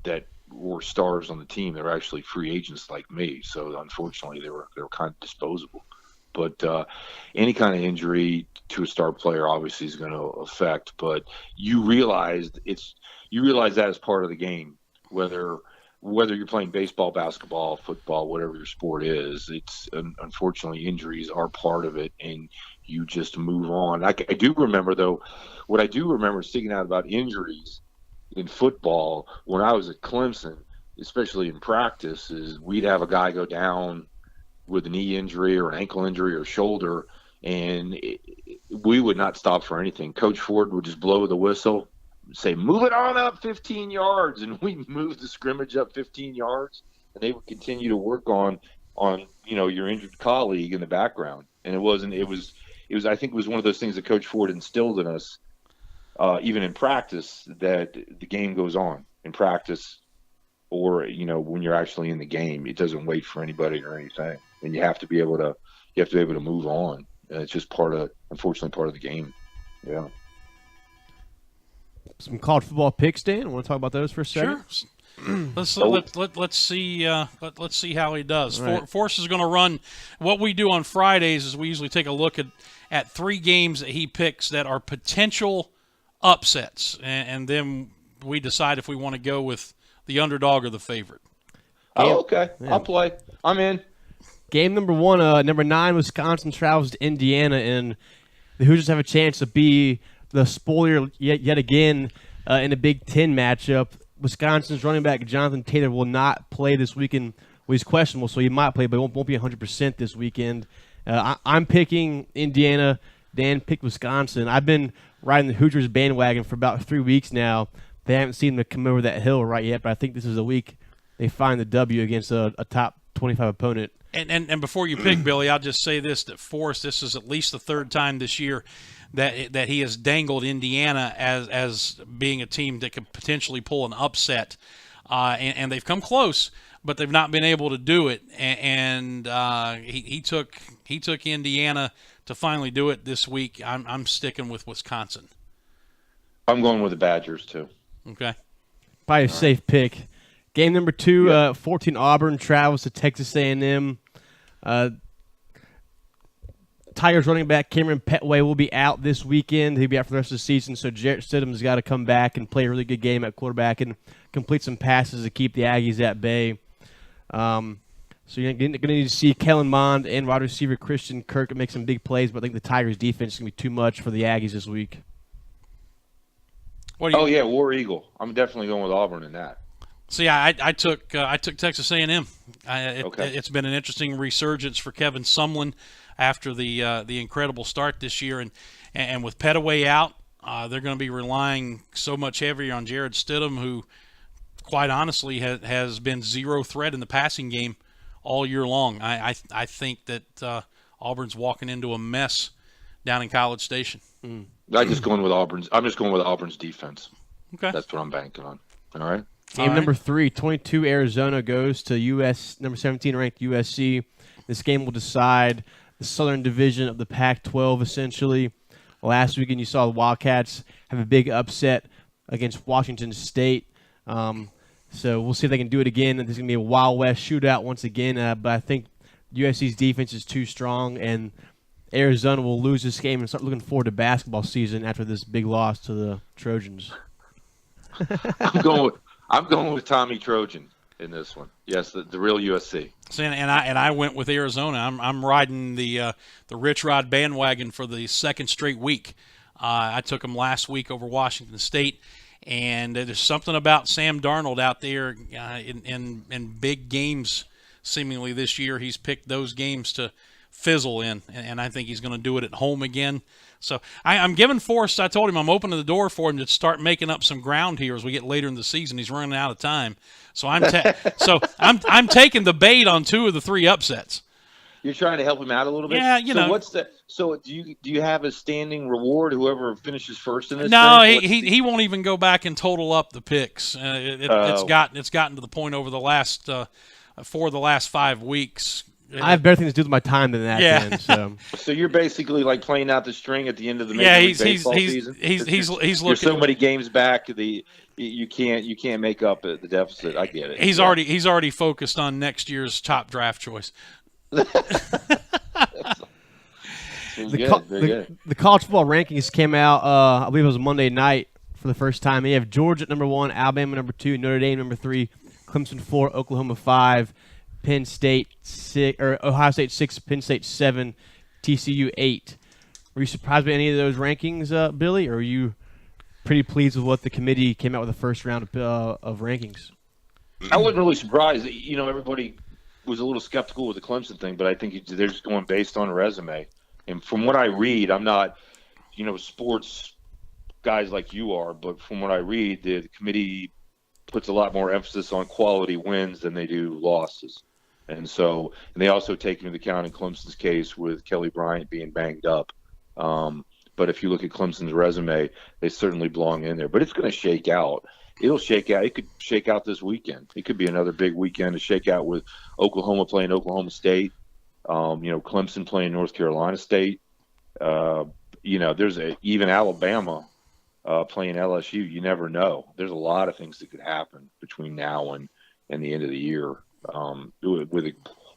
that were stars on the team. They were actually free agents like me. So unfortunately, they were kind of disposable. But any kind of injury to a star player obviously is going to affect. But you realize that as part of the game, whether you're playing baseball, basketball, football, whatever your sport is. It's unfortunately injuries are part of it, and you just move on. I do remember though, what I do remember sticking out about injuries in football when I was at Clemson, especially in practice, is we'd have a guy go down with a knee injury or an ankle injury or shoulder, and we would not stop for anything. Coach Ford would just blow the whistle, say, move it on up 15 yards, and we'd move the scrimmage up 15 yards, and they would continue to work on your injured colleague in the background. And it was I think it was one of those things that Coach Ford instilled in us, even in practice, that the game goes on in practice, or when you're actually in the game, it doesn't wait for anybody or anything, and you have to be able to move on. And it's just unfortunately part of the game. Yeah. Some college football picks, Dan. Want to talk about those for a second? Sure. Let's see how he does. Right. Force is going to run. What we do on Fridays is we usually take a look at 3 games that he picks that are potential upsets, and then we decide if we want to go with the underdog or the favorite. Oh, okay. Yeah. I'll play. I'm in. Game number 1, number 9, Wisconsin travels to Indiana, and the Hoosiers have a chance to be the spoiler yet again in a Big Ten matchup. Wisconsin's running back Jonathan Taylor will not play this weekend. Well, he's questionable, so he might play, but he won't be 100% this weekend. I'm picking Indiana. Dan picked Wisconsin. I've been riding the Hoosiers bandwagon for about 3 weeks now. They haven't seen them come over that hill right yet, but I think this is a week they find the W against a top 25 opponent. And before you pick, Billy, I'll just say this, that Forrest, this is at least the 3rd time this year that he has dangled Indiana as being a team that could potentially pull an upset. And they've come close, but they've not been able to do it. And he took Indiana to finally do it this week. I'm sticking with Wisconsin. I'm going with the Badgers too. Okay. Probably a safe pick. Game number 2, 14 Auburn travels to Texas A&M. Tigers running back Cameron Petway will be out this weekend. He'll be out for the rest of the season, so Jarrett Stidham's got to come back and play a really good game at quarterback and complete some passes to keep the Aggies at bay. So you're going to need to see Kellen Mond and wide receiver Christian Kirk make some big plays, but I think the Tigers' defense is going to be too much for the Aggies this week. War Eagle. I'm definitely going with Auburn in that. See, I took Texas A&M. It's been an interesting resurgence for Kevin Sumlin after the incredible start this year, and with Petaway out, they're going to be relying so much heavier on Jared Stidham, who, quite honestly, has been zero threat in the passing game all year long. I think that Auburn's walking into a mess down in College Station. I'm just going with Auburn's defense. Okay, that's what I'm banking on. All right. Game number 3, 22 Arizona goes to number 17 ranked USC. This game will decide the Southern Division of the Pac-12, essentially. Last weekend, you saw the Wildcats have a big upset against Washington State. So we'll see if they can do it again. There's going to be a Wild West shootout once again, but I think USC's defense is too strong, and Arizona will lose this game and start looking forward to basketball season after this big loss to the Trojans. I'm going with Tommy Trojan in this one. Yes, the real USC. See, and I went with Arizona. I'm riding the Rich Rod bandwagon for the 2nd straight week. I took them last week over Washington State, and there's something about Sam Darnold out there in big games. Seemingly this year, he's picked those games to fizzle in, and I think he's going to do it at home again. So I'm giving Forrest, I told him I'm opening the door for him to start making up some ground here as we get later in the season. He's running out of time. So I'm taking the bait on 2 of the 3 upsets. You're trying to help him out a little bit? Yeah, So do you have a standing reward, whoever finishes first in this No, thing? he won't even go back and total up the picks. It's gotten to the point over the last for the last 5 weeks. I have better things to do with my time than that. Yeah. Dan, so you're basically like playing out the string at the end of the Major League Baseball season. He's looking. You're so many games back. The you can't make up the deficit. I get it. He's already focused on next year's top draft choice. The college football rankings came out, I believe it was Monday night for the first time. You have Georgia at number 1, Alabama number 2, Notre Dame number 3, Clemson 4, Oklahoma 5, Penn State 6, or Ohio State 6, Penn State 7, TCU 8. Were you surprised by any of those rankings, Billy, or are you pretty pleased with what the committee came out with the first round of rankings? I wasn't really surprised. Everybody was a little skeptical with the Clemson thing, but I think they're just going based on resume. And from what I read, I'm not, sports guys like you are, but from what I read, the committee puts a lot more emphasis on quality wins than they do losses. And they also take into account in Clemson's case with Kelly Bryant being banged up. But if you look at Clemson's resume, they certainly belong in there. But it's going to shake out. It'll shake out. It could shake out this weekend. It could be another big weekend to shake out with Oklahoma playing Oklahoma State. Clemson playing North Carolina State. There's even Alabama playing LSU. You never know. There's a lot of things that could happen between now and the end of the year with the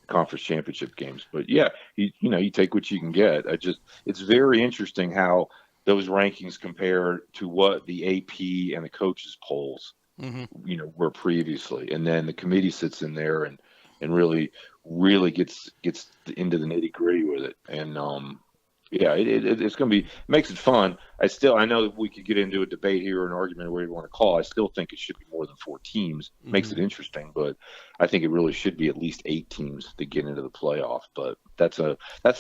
conference championship games. But yeah, you take what you can get. It's very interesting how those rankings compare to what the AP and the coaches polls, were previously, and then the committee sits in there and really gets into the nitty gritty with it. And it's going to be, makes it fun. I know that we could get into a debate here or an argument, where you want to call. I still think it should be more than 4 teams. Makes it interesting, but I think it really should be at least 8 teams to get into the playoff. But that's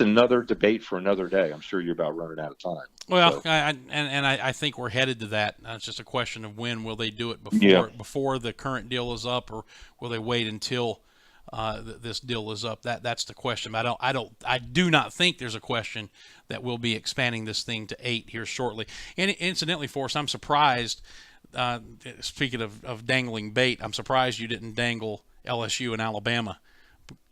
another debate for another day. I'm sure you're about running out of time. Well, I think we're headed to that. It's just a question of when will they do it before the current deal is up, or will they wait until this deal is up? That's the question. I do not think there's a question that we'll be expanding this thing to 8 here shortly. And incidentally, Forrest, I'm surprised. Speaking of dangling bait, I'm surprised you didn't dangle LSU and Alabama,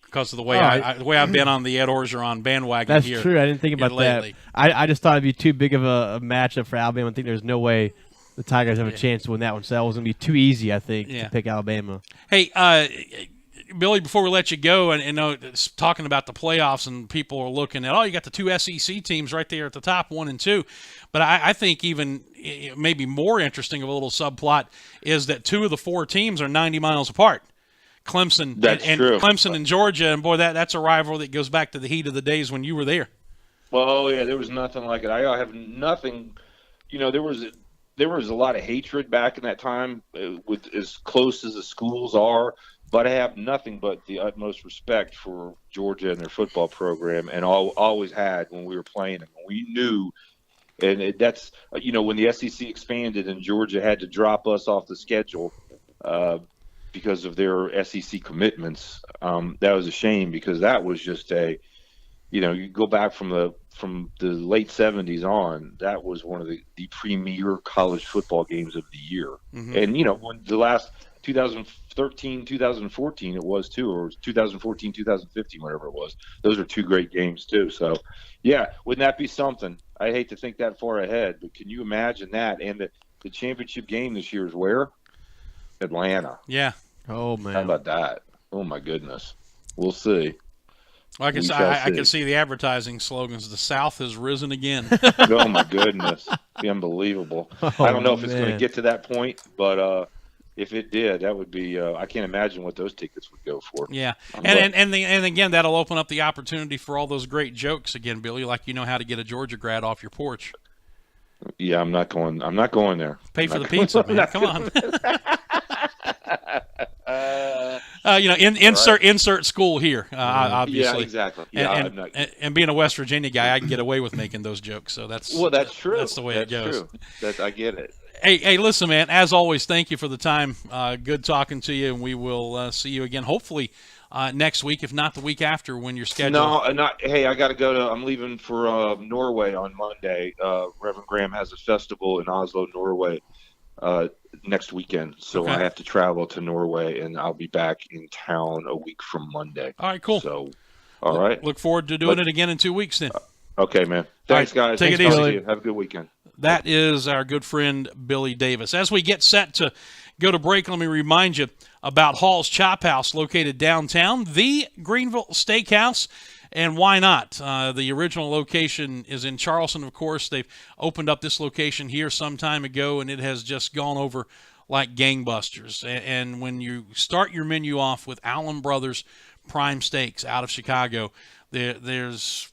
because of the way the way I've been on the Ed Orgeron bandwagon. That's here. True. I didn't think about lately. that. I just thought it'd be too big of a matchup for Alabama. I think there's no way the Tigers have a chance to win that one. So that was going to be too easy, I think, to pick Alabama. Hey, Billy, before we let you go, and talking about the playoffs, and people are looking at, you got the 2 SEC teams right there at the top, 1 and 2. But I think even maybe more interesting of a little subplot is that 2 of the 4 teams are 90 miles apart. Clemson Clemson and Georgia, and boy, that's a rivalry that goes back to the heat of the days when you were there. Well, yeah, there was nothing like it. I have nothing. There was a lot of hatred back in that time, with as close as the schools are. But I have nothing but the utmost respect for Georgia and their football program, and always had when we were playing them. We knew, and that's when the SEC expanded and Georgia had to drop us off the schedule because of their SEC commitments. That was a shame, because that was just you go back from the late 70s on, that was one of the premier college football games of the year. And when the last 2013, 2014 it was too, or 2014, 2015, whatever it was. Those are 2 great games too. So, yeah, wouldn't that be something? I hate to think that far ahead, but can you imagine that? And the championship game this year is where? Atlanta. Yeah. Oh, man. How about that? Oh, my goodness. We'll see. Well, I can see the advertising slogans. The South has risen again. Oh, my goodness. Be unbelievable. I don't know if it's going to get to that point, but if it did, that would be I can't imagine what those tickets would go for. Yeah. And again, that'll open up the opportunity for all those great jokes again, Billy, like how to get a Georgia grad off your porch. Yeah, I'm not going there. Pay for the pizza, man. Come on. Insert school here, obviously. Yeah, exactly. Yeah, and being a West Virginia guy, I can get away with making those jokes. So that's true. That's the way it goes. True. I get it. Hey, listen, man. As always, thank you for the time. Good talking to you, and we will see you again, hopefully next week, if not the week after, when you're scheduled. No, hey, I got to go I'm leaving for Norway on Monday. Reverend Graham has a festival in Oslo, Norway, next weekend, so I have to travel to Norway, and I'll be back in town a week from Monday. All right, cool. So, all right. Look forward to doing it again in 2 weeks then. Okay, man. Thanks, guys. Take Thanks it easy. for you. Have a good weekend. That is our good friend Billy Davis. As we get set to go to break, let me remind you about Hall's Chop House, located downtown, the Greenville Steakhouse. And why not? The original location is in Charleston, of course. They've opened up this location here some time ago, and it has just gone over like gangbusters. And when you start your menu off with Allen Brothers Prime Steaks out of Chicago, there's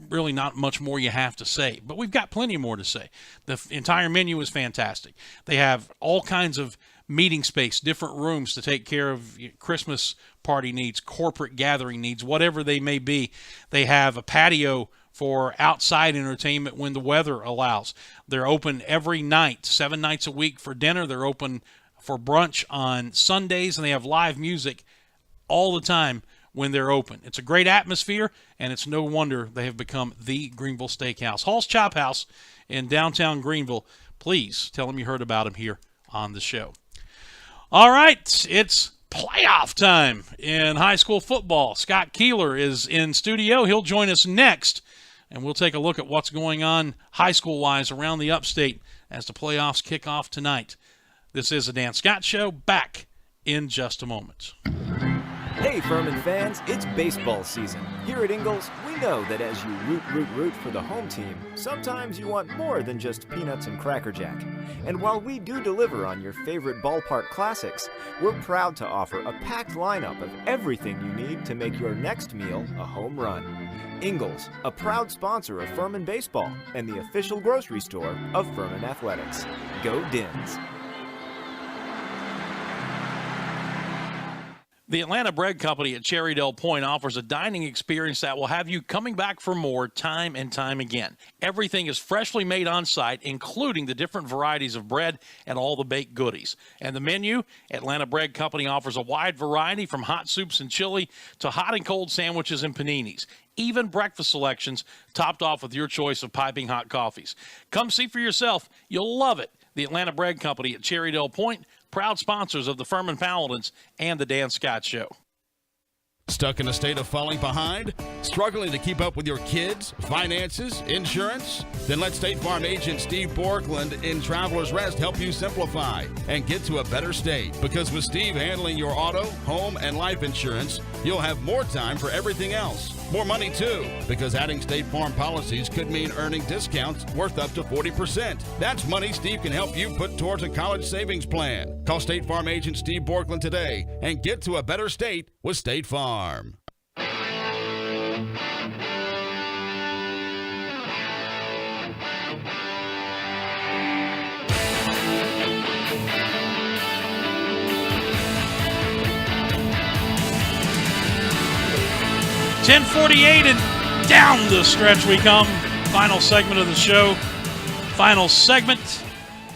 really not much more you have to say. But we've got plenty more to say. The entire menu is fantastic. They have all kinds of meeting space, different rooms to take care of Christmas party needs, corporate gathering needs, whatever they may be. They have a patio for outside entertainment when the weather allows. They're open every night, 7 nights a week for dinner. They're open for brunch on Sundays, and they have live music all the time when they're open. It's a great atmosphere, and it's no wonder they have become the Greenville Steakhouse. Hall's Chop House in downtown Greenville. Please tell them you heard about them here on the show. All right, it's playoff time in high school football. Scott Keeler is in studio. He'll join us next, and we'll take a look at what's going on high school-wise around the upstate as the playoffs kick off tonight. This is the Dan Scott Show, back in just a moment. Hey Furman fans, it's baseball season. Here at Ingalls, we know that as you root for the home team, sometimes you want more than just peanuts and Cracker Jack. And while we do deliver on your favorite ballpark classics, we're proud to offer a packed lineup of everything you need to make your next meal a home run. Ingalls, a proud sponsor of Furman Baseball and the official grocery store of Furman Athletics. Go Dins! The Atlanta Bread Company at Cherrydale Point offers a dining experience that will have you coming back for more time and time again. Everything is freshly made on site, including the different varieties of bread and all the baked goodies. And the menu, Atlanta Bread Company offers a wide variety from hot soups and chili to hot and cold sandwiches and paninis. Even breakfast selections topped off with your choice of piping hot coffees. Come see for yourself. You'll love it. The Atlanta Bread Company at Cherrydale Point, proud sponsors of the Furman Paladins and the Dan Scott Show. Stuck in a state of falling behind? Struggling to keep up with your kids, finances, insurance? Then let State Farm agent Steve Borkland in Traveler's Rest help you simplify and get to a better state. Because with Steve handling your auto, home, and life insurance, you'll have more time for everything else. More money, too, because adding State Farm policies could mean earning discounts worth up to 40%. That's money Steve can help you put towards a college savings plan. Call State Farm agent Steve Borkland today and get to a better state with State Farm. 10:48 and down the stretch we come. Final segment of the show. Final segment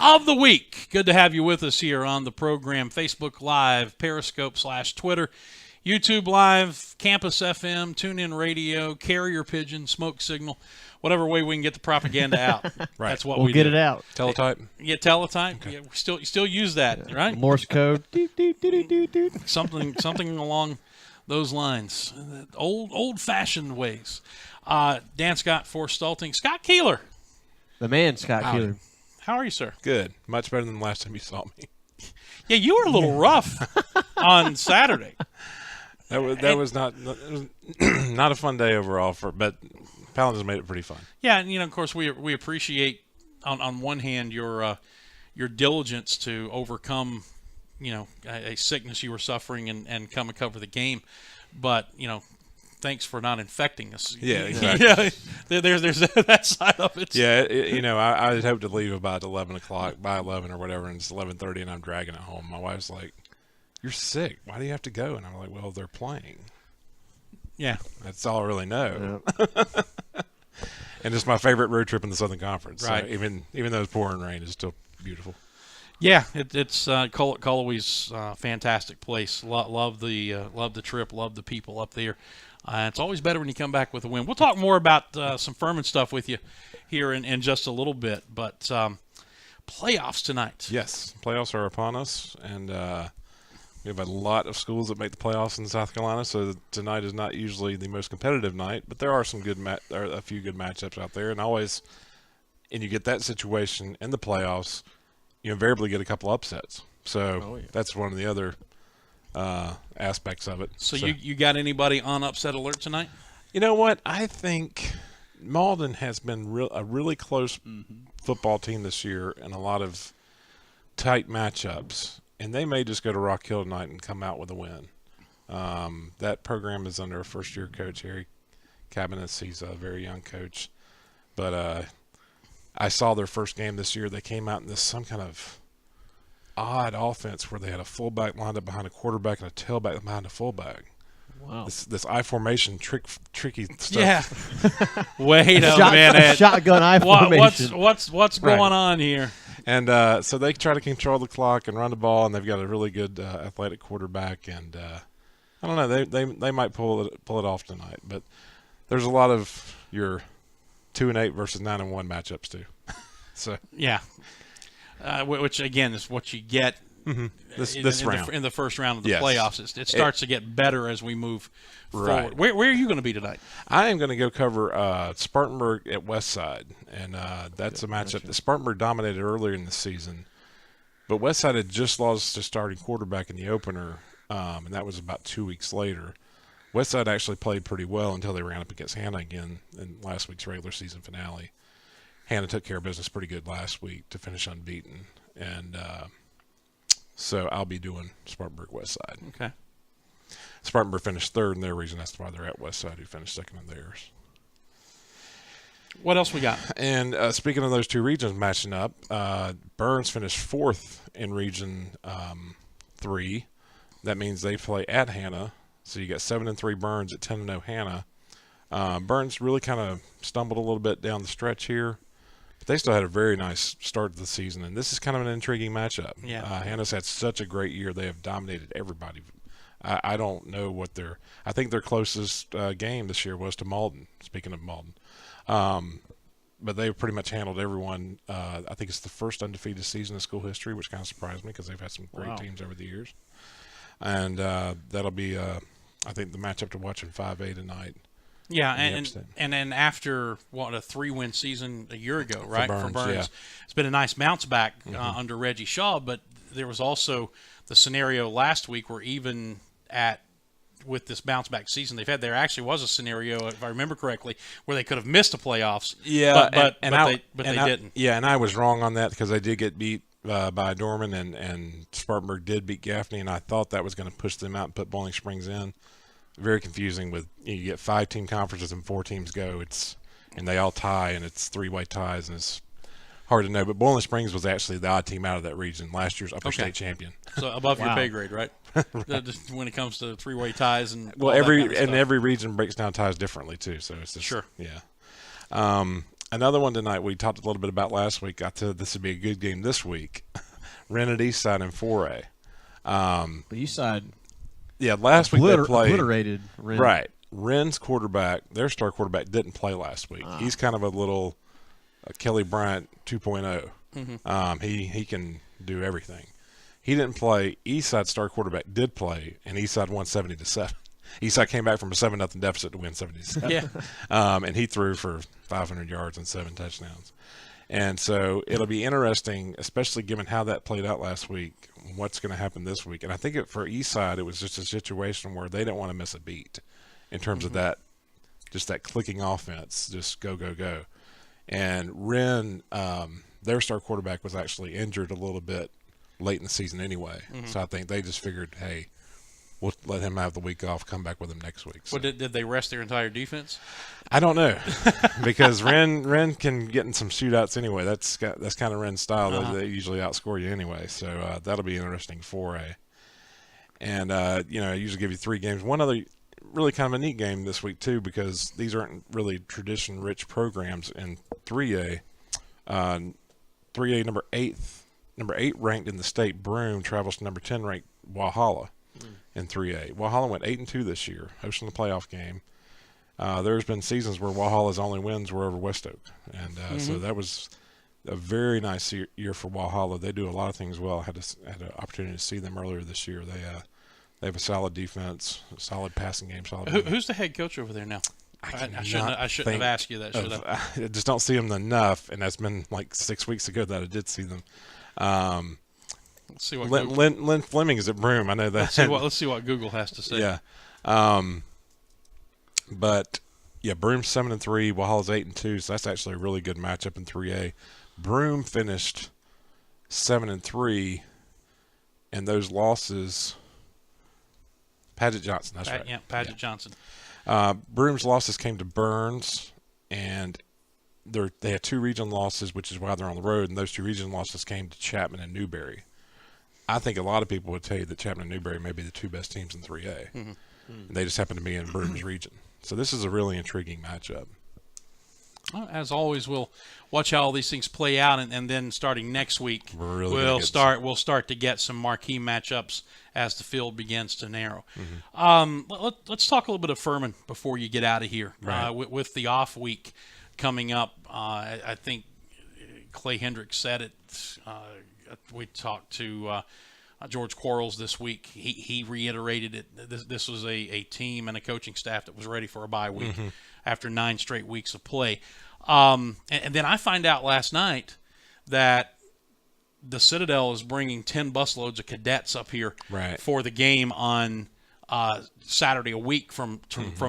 of the week. Good to have you with us here on the program. Facebook Live, Periscope/Twitter, YouTube Live, Campus FM, TuneIn Radio, Carrier Pigeon, Smoke Signal. Whatever way we can get the propaganda out. Right. That's what we'll we get do. it out. Teletype. Yeah, teletype. Okay. Yeah, we still use that, right? Morse code. Something along those lines. Old-fashioned ways. Dan Scott for Stulting. Scott Keeler. The man, Scott Keeler. How are you, sir? Good. Much better than the last time you saw me. Yeah, you were a little rough on Saturday. That was not a fun day overall, but Paladins made it pretty fun. Yeah, and of course we appreciate on one hand your diligence to overcome a sickness you were suffering and come and cover the game, but thanks for not infecting us. Yeah, exactly. Yeah, there's that side of it. Yeah, I had hoped to leave about 11 o'clock, by 11 or whatever, and it's 11:30, and I'm dragging it home. My wife's like, "You're sick. Why do you have to go?" And I'm like, "Well, they're playing." Yeah, that's all I really know. Yep. And it's my favorite road trip in the Southern Conference. Right. So even though it's pouring rain, it's still beautiful. Yeah, it's Cullowhee's fantastic place. Love the trip. Love the people up there. It's always better when you come back with a win. We'll talk more about some Furman stuff with you here in just a little bit. But playoffs tonight. Yes, playoffs are upon us, and We have a lot of schools that make the playoffs in South Carolina, so tonight is not usually the most competitive night, but there are some good a few good matchups out there, and you get that situation in the playoffs, you invariably get a couple upsets. So that's one of the other aspects of it. So you got anybody on upset alert tonight? You know what? I think Malden has been a really close football team this year and a lot of tight matchups, and they may just go to Rock Hill tonight and come out with a win. That program is under a first-year coach, Harry Cabinets. He's a very young coach. But I saw their first game this year. They came out in some kind of odd offense where they had a fullback lined up behind a quarterback and a tailback behind a fullback. Wow. This I formation tricky stuff. Yeah. Wait a minute. Shotgun I formation. What's going on here? And so they try to control the clock and run the ball, and they've got a really good athletic quarterback. And I don't know, they might pull it off tonight. But there's a lot of your 2-8 versus 9-1 matchups too. So yeah, which again is what you get. This round. In the first round of the playoffs. It starts to get better as we move forward. Where are you going to be tonight? I am going to go cover Spartanburg at Westside, and that's a matchup that Spartanburg dominated earlier in the season. But Westside had just lost their starting quarterback in the opener, and that was about 2 weeks later. Westside actually played pretty well until they ran up against Hannah again in last week's regular season finale. Hannah took care of business pretty good last week to finish unbeaten, and so I'll be doing Spartanburg Westside. Okay. Spartanburg finished third in their region. That's why they're at Westside, who finished second in theirs. What else we got? And speaking of those two regions matching up, Burns finished fourth in Region 3. That means they play at Hannah. So you got 7-3 Burns at 10-0 Hannah. Burns really kind of stumbled a little bit down the stretch here. They still had a very nice start to the season, and this is kind of an intriguing matchup. Yeah. Hannah's had such a great year. They have dominated everybody. I don't know what I think their closest game this year was to Malden, speaking of Malden. But they've pretty much handled everyone. I think it's the first undefeated season in school history, which kind of surprised me because they've had some great teams over the years. And that'll be, I think, the matchup to watch in 5A tonight. Yeah, and then after, a 3-win season a year ago, right, for Burns. Yeah. It's been a nice bounce back under Reggie Shaw, but there was also the scenario last week where even with this bounce back season they've had, there actually was a scenario, if I remember correctly, where they could have missed the playoffs. Yeah, but they didn't. Yeah, and I was wrong on that because they did get beat by Dorman, and Spartanburg did beat Gaffney, and I thought that was going to push them out and put Bowling Springs in. Very confusing with you get 5-team conferences and 4 teams go. And they all tie, and it's 3-way ties, and it's hard to know. But Bowling Springs was actually the odd team out of that region, last year's upper state champion. So above your pay grade, right? Just when it comes to 3-way ties and every region breaks down ties differently too. So it's just, sure, yeah. Another one tonight we talked a little bit about last week. I said this would be a good game this week. Wren at Eastside in 4A. The Eastside. Yeah, last week they played obliterated Wren. Right. Wren's quarterback, their star quarterback, didn't play last week. He's kind of a little Kelly Bryant 2.0. He can do everything. He didn't play. Eastside star quarterback did play, and Eastside won 70-7. Eastside came back from a 7-0 deficit to win 70-7. Yeah. And he threw for 500 yards and 7 touchdowns. And so it'll be interesting, especially given how that played out last week, what's going to happen this week. And I think for Eastside, it was just a situation where they didn't want to miss a beat in terms of that, just that clicking offense, just go, go, go. And Wren, their star quarterback was actually injured a little bit late in the season anyway. So I think they just figured, hey, we'll let him have the week off, come back with him next week. So. Well, did they rest their entire defense? I don't know, because Wren can get in some shootouts anyway. That's kind of Wren's style. They usually outscore you anyway. So that'll be interesting 4A. And I usually give you 3 games. One other really kind of a neat game this week too, because these aren't really tradition-rich programs in 3A. 3A number 8 ranked in the state, Broome, travels to number 10 ranked Walhalla in 3A. Walhalla went 8-2 this year, hosting the playoff game. There's been seasons where Walhalla's only wins were over West Oak, and so that was a very nice year for Walhalla. They do a lot of things well. I had an opportunity to see them earlier this year. They have a solid defense, a solid passing game. Solid. Who's the head coach over there now? I shouldn't have asked you that, should I? I just don't see them enough, and that's been like 6 weeks ago that I did see them. Let's see what Lynn Fleming is at Broome. I know that. Let's see what Google has to say. Yeah. But yeah, Broome's 7-3, Walhalla's 8-2, so that's actually a really good matchup in 3A. Broome finished 7-3, and those losses. Paget Johnson, that's right. Yeah, Paget Johnson. Broome's losses came to Burns, and they had 2 region losses, which is why they're on the road, and those 2 region losses came to Chapman and Newberry. I think a lot of people would tell you that Chapman and Newberry may be the 2 best teams in 3A. And they just happen to be in Broome's region. So this is a really intriguing matchup. Well, as always, we'll watch how all these things play out, and then starting next week, we'll start to get some marquee matchups as the field begins to narrow. Let's talk a little bit of Furman before you get out of here. Right. With the off week coming up, I think Clay Hendricks said it. We talked to George Quarles this week. He reiterated it. This was a team and a coaching staff that was ready for a bye week after 9 straight weeks of play. And then I find out last night that the Citadel is bringing 10 busloads of cadets up here for the game on Saturday, a week from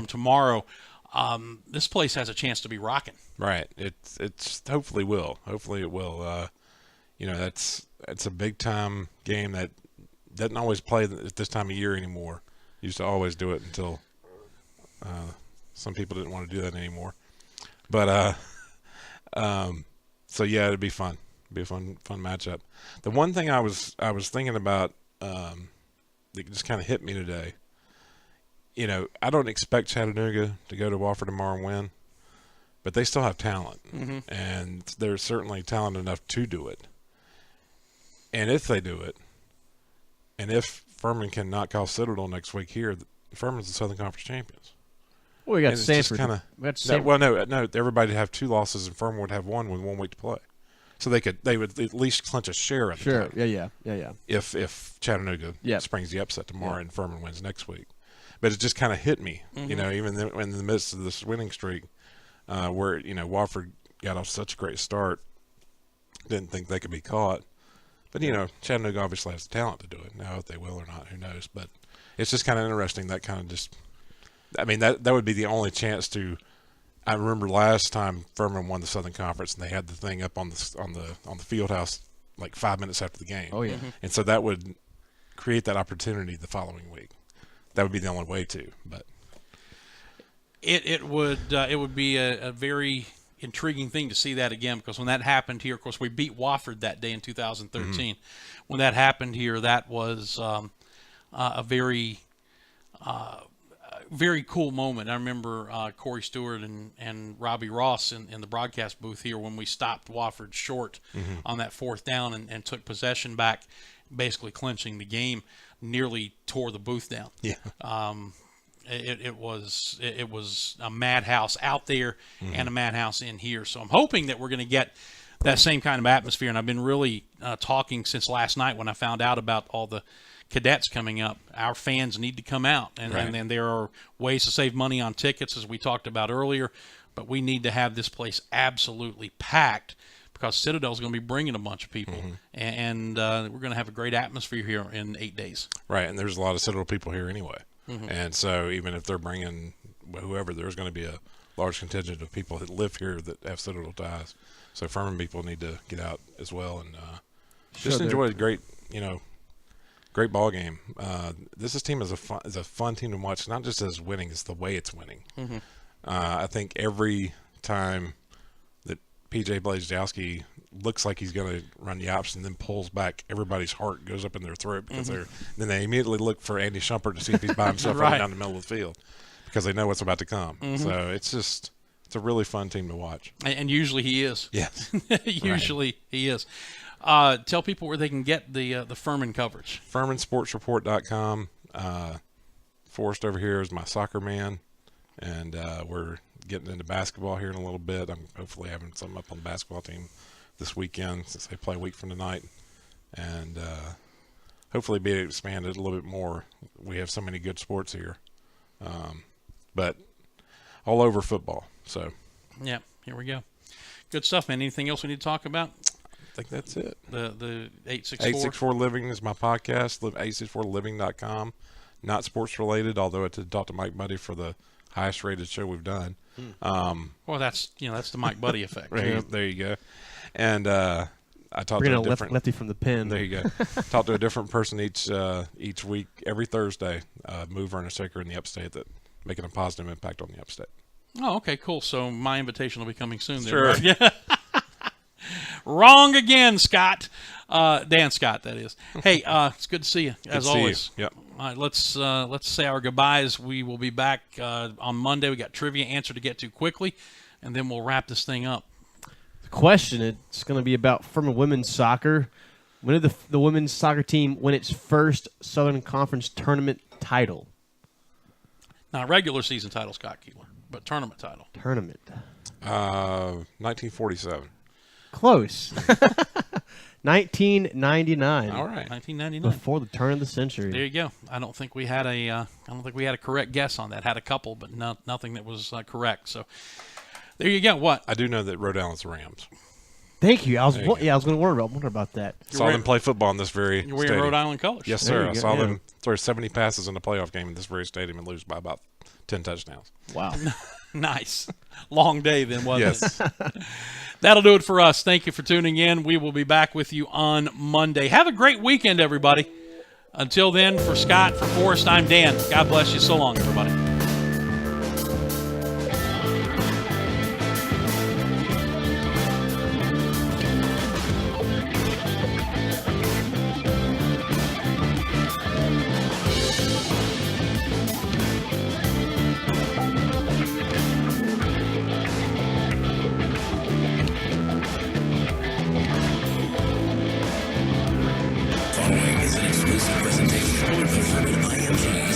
tomorrow. This place has a chance to be rocking. Right. It's hopefully will. Hopefully it will. It's a big time game that doesn't always play at this time of year anymore. Used to always do it until some people didn't want to do that anymore. But so yeah, it'd be fun. It'd be a fun matchup. The one thing I was thinking about that just kind of hit me today. I don't expect Chattanooga to go to Wofford tomorrow and win, but they still have talent, and they're certainly talented enough to do it. And if they do it, and if Furman can knock off Citadel next week here, Furman's the Southern Conference champions. Well, we got Sanford. No, everybody would have 2 losses, and Furman would have 1 with 1 week to play. So they would at least clinch a share at the time. Yeah. If Chattanooga springs the upset tomorrow and Furman wins next week. But it just kind of hit me, even in the midst of this winning streak, where Wofford got off such a great start, didn't think they could be caught. But, Chattanooga obviously has the talent to do it. Now, if they will or not, who knows. But it's just kind of interesting. That kind of just – that would be the only chance to – I remember last time Furman won the Southern Conference, and they had the thing up on the field house like 5 minutes after the game. Oh, yeah. And so that would create that opportunity the following week. That would be the only way to. But it would be a very – intriguing thing to see that again, because when that happened here, of course, we beat Wofford that day in 2013. When that happened here, that was a very very cool moment. I remember Corey Stewart and Robbie Ross in the broadcast booth here when we stopped Wofford short on that 4th down and took possession back, basically clinching the game, nearly tore the booth down. It was a madhouse out there and a madhouse in here. So I'm hoping that we're going to get that same kind of atmosphere. And I've been really talking since last night when I found out about all the cadets coming up. Our fans need to come out. And then there are ways to save money on tickets, as we talked about earlier. But we need to have this place absolutely packed, because Citadel's going to be bringing a bunch of people. And we're going to have a great atmosphere here in 8 days. Right, and there's a lot of Citadel people here anyway. And so even if they're bringing whoever, there's going to be a large contingent of people that live here that have Citadel ties. So Furman people need to get out as well and just enjoy a great ball game. This team is a fun team to watch, not just as winning, it's the way it's winning. I think every time that PJ Blazejowski looks like he's going to run the option, then pulls back, everybody's heart goes up in their throat, because then they immediately look for Andy Shumpert to see if he's by himself running down the middle of the field, because they know what's about to come. So it's a really fun team to watch. And usually he is. Yes. Usually he is. Tell people where they can get the Furman coverage. FurmanSportsReport.com. Forrest over here is my soccer man, and we're getting into basketball here in a little bit. I'm hopefully having something up on the basketball team this weekend, since they play a week from tonight. And hopefully be expanded a little bit more. We have so many good sports here, but all over football. So, yeah, here we go. Good stuff, man. Anything else we need to talk about? I think that's it. The 864? 864 Living is my podcast. 864living.com. Not sports related, although I did talk to Mike Buddy for the highest rated show we've done. Well, that's the Mike Buddy effect. There you go. And I talked to a different lefty from the pen. There you go. Talked to a different person each week, every Thursday. Mover and a shaker in the upstate that making a positive impact on the upstate. Oh, okay, cool. So my invitation will be coming soon. Sure. Then, right? Yeah. Wrong again, Scott. Dan Scott, that is. Hey, it's good to see you, as always. Yep. All right, let's say our goodbyes. We will be back on Monday. We got trivia answer to get to quickly, and then we'll wrap this thing up. The question, it's going to be about Furman women's soccer. When did the women's soccer team win its first Southern Conference tournament title? Not regular season title, Scott Keeler, but tournament title. Tournament. 1947. Close. 1999. All right, 1999. Before the turn of the century. There you go. I don't think we had a correct guess on that. Had a couple, but nothing that was correct. So there you go. What? I do know that Rhode Island's Rams. Thank you. I was going to wonder about that. Saw them play football in this very You were in Rhode Island colors. Yes, sir. I saw them throw 70 passes in a playoff game in this very stadium and lose by about 10 touchdowns. Wow. Nice. Long day then, wasn't it? Yes. That'll do it for us. Thank you for tuning in. We will be back with you on Monday. Have a great weekend, everybody. Until then, for Scott, for Forrest, I'm Dan. God bless you. So long, everybody. Following is an exclusive presentation of the Furman IMG.